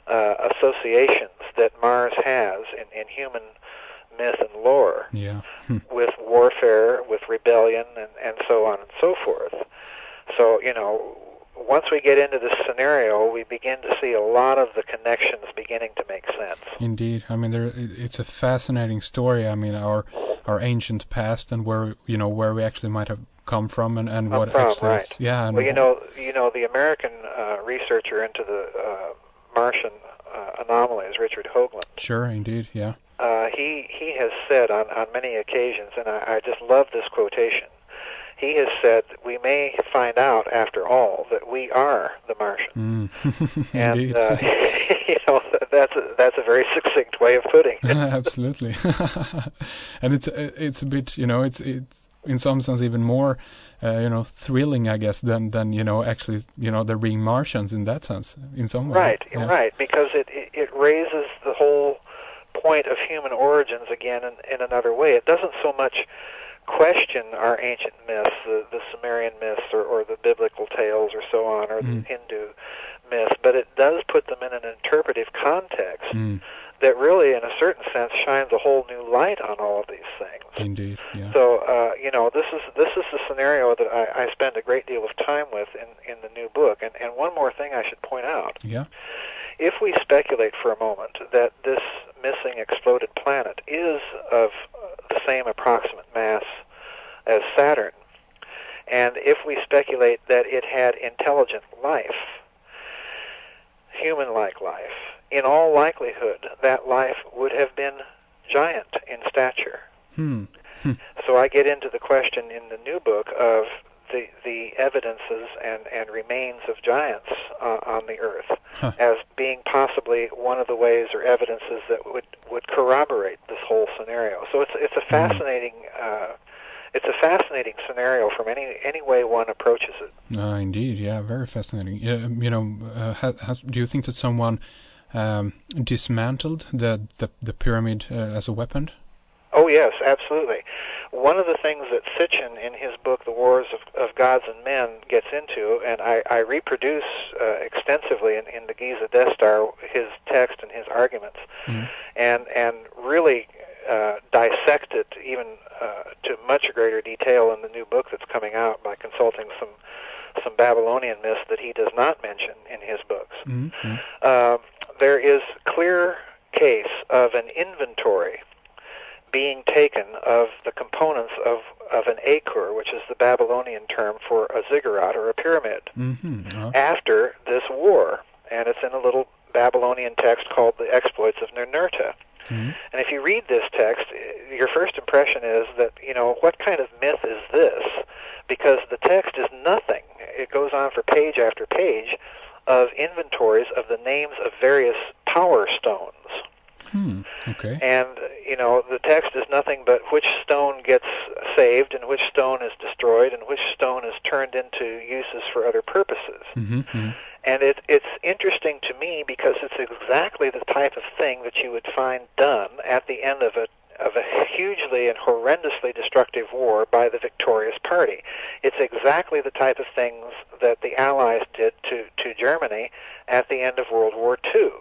Speaker 2: associations that Mars has in human myth and lore with warfare, with rebellion, and so on and so forth. So, once we get into this scenario, we begin to see a lot of the connections beginning to make sense.
Speaker 1: Indeed. I mean, it's a fascinating story. I mean, our ancient past and where we actually might have come from and what actually
Speaker 2: right.
Speaker 1: is. Yeah.
Speaker 2: Well, the American researcher into the Martian anomalies, Richard Hoagland.
Speaker 1: Sure, indeed, yeah.
Speaker 2: He has said on many occasions, and I just love this quotation, he has said, we may find out, after all, that we are the Martian. And, that's a very succinct way of putting it.
Speaker 1: Absolutely. And it's a bit, it's in some sense even more, thrilling, I guess, than actually, there being Martians in that sense, in some way.
Speaker 2: Right, because it raises the whole point of human origins again in another way. It doesn't so much question our ancient myths, the Sumerian myths or the biblical tales or so on, or the Hindu myths, but it does put them in an interpretive context that really, in a certain sense, shines a whole new light on all of these things.
Speaker 1: Indeed, yeah.
Speaker 2: So, this is the scenario that I spend a great deal of time with in the new book. And one more thing I should point out.
Speaker 1: Yeah.
Speaker 2: If we speculate for a moment that this missing exploded planet is of the same approximate mass as Saturn, and if we speculate that it had intelligent life, human-like life, in all likelihood, that life would have been giant in stature. So I get into the question in the new book of the evidences and remains of giants on the Earth as being possibly one of the ways or evidences that would corroborate this whole scenario. So it's a fascinating scenario from any way one approaches it.
Speaker 1: Indeed, yeah, very fascinating. Do you think that someone dismantled the pyramid as a weapon?
Speaker 2: Oh yes, absolutely. One of the things that Sitchin in his book The Wars of Gods and Men gets into, and I reproduce extensively in the Giza Death Star his text and his arguments, and really dissect it even to much greater detail in the new book that's coming out by consulting some Babylonian myths that he does not mention in his books. There is clear case of an inventory being taken of the components of an akur, which is the Babylonian term for a ziggurat or a pyramid, after this war. And it's in a little Babylonian text called The Exploits of Ninurta.
Speaker 1: Mhm.
Speaker 2: And if you read this text, your first impression is that, what kind of myth is this? Because the text is nothing. It goes on for page after page of inventories of the names of various power stones.
Speaker 1: Okay.
Speaker 2: And, the text is nothing but which stone gets saved and which stone is destroyed and which stone is turned into uses for other purposes.
Speaker 1: Mm-hmm.
Speaker 2: And it's interesting to me because it's exactly the type of thing that you would find done at the end of a hugely and horrendously destructive war by the victorious party. It's exactly the type of things that the Allies did to Germany at the end of World War II.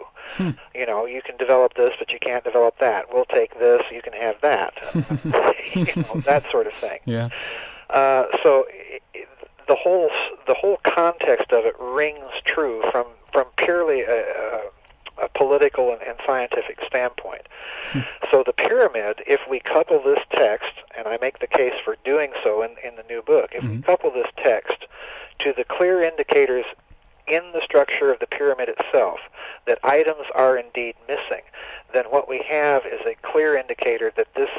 Speaker 2: You can develop this, but you can't develop that. We'll take this, you can have that. That sort of thing.
Speaker 1: Yeah.
Speaker 2: So the whole context of it rings true from purely a political and scientific standpoint. So the pyramid, if we couple this text, and I make the case for doing so in the new book, if we couple this text to the clear indicators in the structure of the pyramid itself that items are indeed missing, then what we have is a clear indicator that this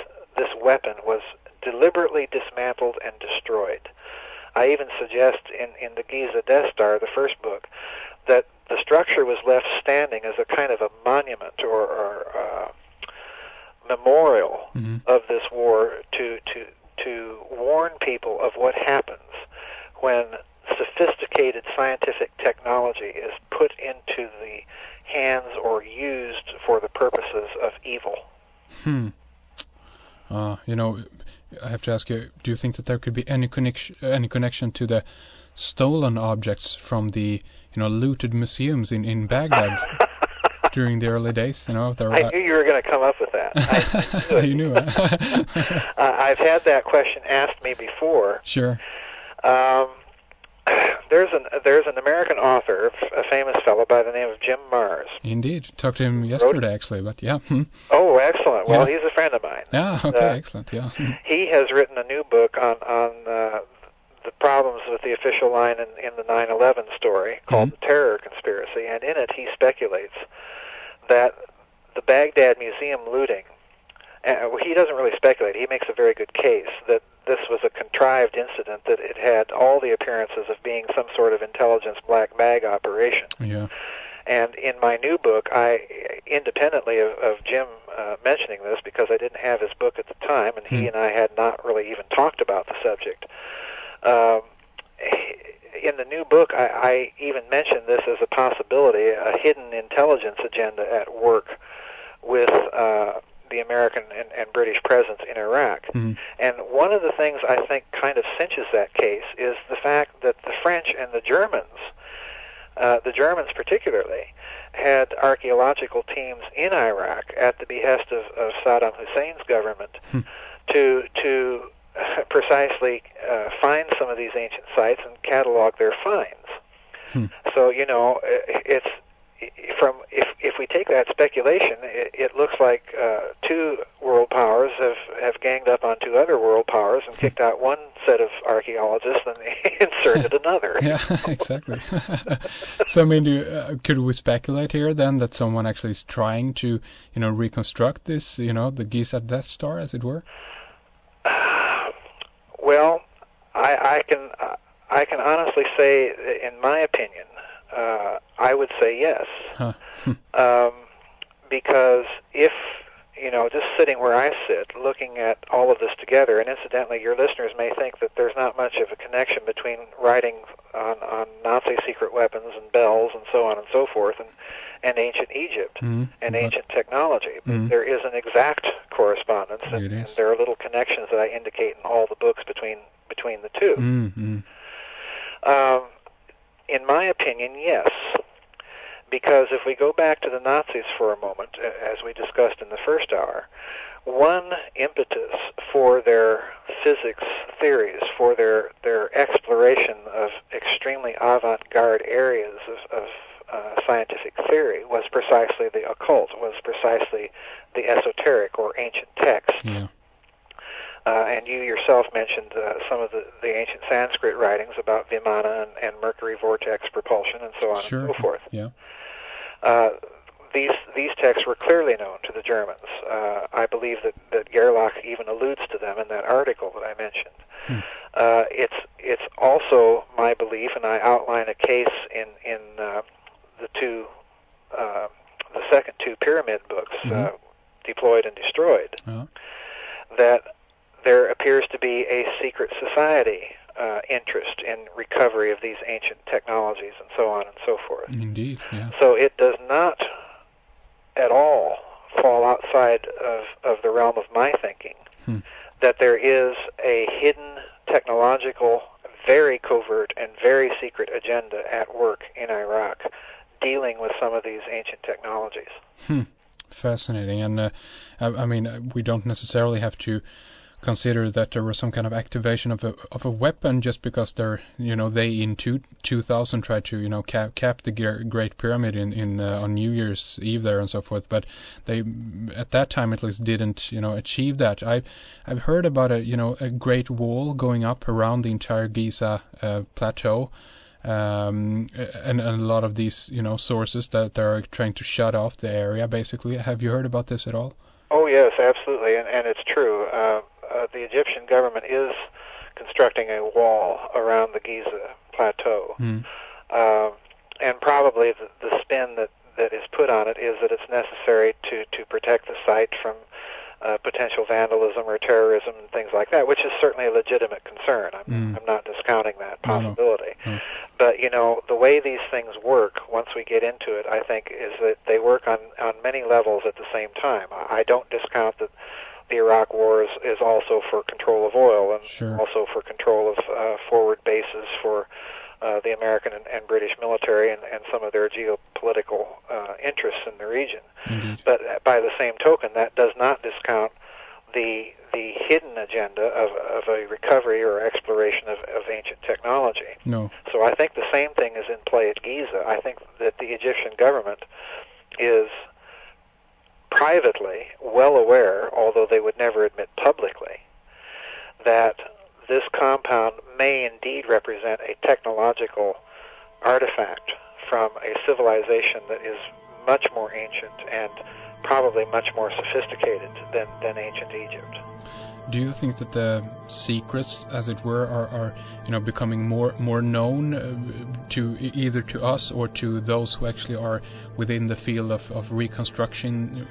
Speaker 2: weapon was deliberately dismantled and destroyed. I even suggest in the Giza Death Star, the first book, that the structure was left standing as a kind of a monument or memorial of this war to warn people of what happens when sophisticated scientific technology is put into the hands or used for the purposes of evil.
Speaker 1: I have to ask you, do you think that there could be any connection to the stolen objects from the looted museums in Baghdad during the early days?
Speaker 2: I knew you were going to come up with that.
Speaker 1: You knew it.
Speaker 2: I've had that question asked me before.
Speaker 1: Sure.
Speaker 2: There's an American author, a famous fellow by the name of Jim Marrs.
Speaker 1: Indeed. Talked to him yesterday, actually, but yeah.
Speaker 2: Oh, excellent. Well, he's a friend of mine.
Speaker 1: Yeah, okay, excellent, yeah.
Speaker 2: He has written a new book on the problems with the official line in the 9/11 story called The Terror Conspiracy, and in it he speculates that the Baghdad Museum looting, he doesn't really speculate, he makes a very good case that this was a contrived incident, that it had all the appearances of being some sort of intelligence black bag operation.
Speaker 1: Yeah.
Speaker 2: And in my new book, I, independently of Jim mentioning this, because I didn't have his book at the time, and he and I had not really even talked about the subject, in the new book, I even mentioned this as a possibility, a hidden intelligence agenda at work with the American and British presence in Iraq. And one of the things I think kind of cinches that case is the fact that the French and the Germans particularly, had archaeological teams in Iraq at the behest of Saddam Hussein's government to precisely find some of these ancient sites and catalog their finds. So, it's if we take that speculation, it looks like two world powers have ganged up on two other world powers and kicked out one set of archaeologists and inserted another.
Speaker 1: Yeah, exactly. So, I mean, could we speculate here then that someone actually is trying to, reconstruct this, the Giza Death Star, as it were?
Speaker 2: Well, I can honestly say, in my opinion, I would say yes. Because if, just sitting where I sit, looking at all of this together, and incidentally, your listeners may think that there's not much of a connection between writing on Nazi secret weapons and bells and so on and so forth and ancient Egypt and ancient technology. But there is an exact correspondence, and there are little connections that I indicate in all the books between the two. In my opinion, yes. Because if we go back to the Nazis for a moment, as we discussed in the first hour, one impetus for their physics theories, for their exploration of extremely avant-garde areas of scientific theory was precisely the occult, was precisely the esoteric or ancient text.
Speaker 1: Yeah.
Speaker 2: And you yourself mentioned some of the ancient Sanskrit writings about Vimana and mercury vortex propulsion and so on and so forth.
Speaker 1: Yeah.
Speaker 2: these texts were clearly known to the Germans. I believe that Gerlach even alludes to them in that article that I mentioned. It's also my belief, and I outline a case in the second two pyramid books, Deployed and Destroyed, that there appears to be a secret society interest in recovery of these ancient technologies and so on and so forth.
Speaker 1: Indeed, yeah.
Speaker 2: So it does not at all fall outside of the realm of my thinking that there is a hidden technological, very covert and very secret agenda at work in Iraq dealing with some of these ancient technologies.
Speaker 1: Fascinating. And I mean, we don't necessarily have to consider that there was some kind of activation of a weapon just because they in 2000 tried to cap the Great Pyramid in on New Year's Eve there and so forth, but they at that time at least didn't achieve that. I've heard about a great wall going up around the entire Giza plateau, and a lot of these sources that are trying to shut off the area basically. Have you heard about this at all?
Speaker 2: Oh yes, absolutely, and it's true. The Egyptian government is constructing a wall around the Giza plateau, and probably the spin that is put on it is that it's necessary to protect the site from potential vandalism or terrorism and things like that, which is certainly a legitimate concern. I'm not discounting that possibility. No. But the way these things work, once we get into it, I think, is that they work on many levels at the same time. I don't discount that the Iraq War is also for control of oil and also for control of forward bases for the American and British military and some of their geopolitical interests in the region.
Speaker 1: Indeed.
Speaker 2: But by the same token, that does not discount the hidden agenda of a recovery or exploration of ancient technology.
Speaker 1: No.
Speaker 2: So I think the same thing is in play at Giza. I think that the Egyptian government is privately well aware, although they would never admit publicly, that this compound may indeed represent a technological artifact from a civilization that is much more ancient and probably much more sophisticated than ancient Egypt.
Speaker 1: Do you think that the secrets, as it were, are becoming more known to either to us or to those who actually are within the field of reconstructing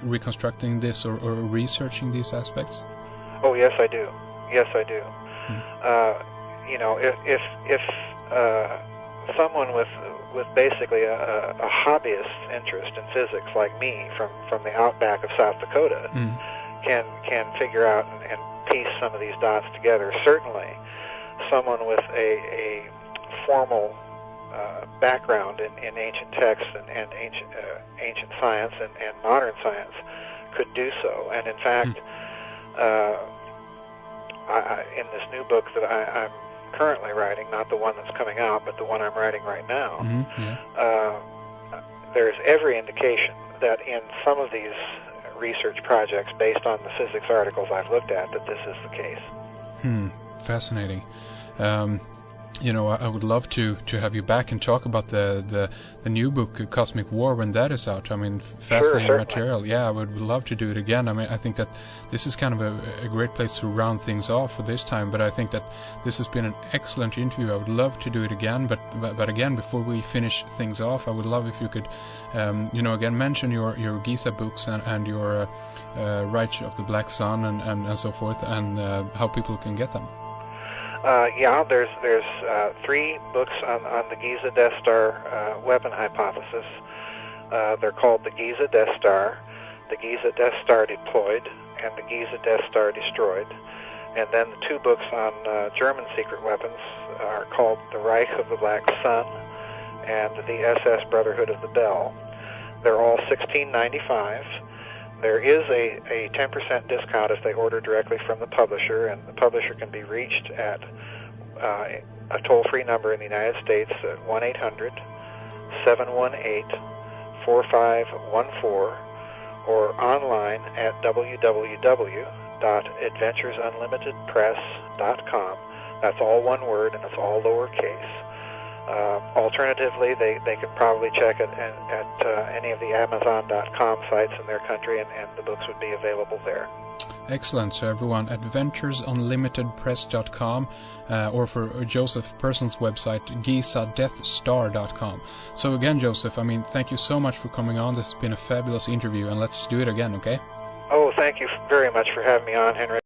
Speaker 1: this or researching these aspects?
Speaker 2: Oh yes, I do. Yes, I do. If someone with basically a hobbyist interest in physics like me from the outback of South Dakota can figure out and piece some of these dots together, certainly someone with a formal background in ancient texts and ancient science and modern science could do so. And in fact, in this new book that I'm currently writing, not the one that's coming out, but the one I'm writing right now, there's every indication that in some of these research projects, based on the physics articles I've looked at, that this is the case.
Speaker 1: Fascinating. I would love to have you back and talk about the new book, Cosmic War, when that is out. I mean, fascinating material. Yeah, I would love to do it again. I mean, I think that this is kind of a great place to round things off for this time, but I think that this has been an excellent interview. I would love to do it again, but again, before we finish things off, I would love if you could, again, mention your Giza books and your Reich of the Black Sun and so forth, and how people can get them.
Speaker 2: There's 3 books on the Giza Death Star weapon hypothesis. They're called the Giza Death Star, the Giza Death Star Deployed, and the Giza Death Star Destroyed. And then the 2 books on German secret weapons are called the Reich of the Black Sun and the SS Brotherhood of the Bell. They're all $16.95. There is a 10% discount if they order directly from the publisher, and the publisher can be reached at a toll-free number in the United States at 1-800-718-4514 or online at www.adventuresunlimitedpress.com. That's all one word and it's all lowercase. Alternatively, they could probably check it at any of the Amazon.com sites in their country, and the books would be available there.
Speaker 1: Excellent. So everyone, adventuresunlimitedpress.com, or for Joseph Person's website, GizaDeathStar.com. So again, Joseph, I mean, thank you so much for coming on. This has been a fabulous interview, and let's do it again, okay?
Speaker 2: Oh, thank you very much for having me on, Henry.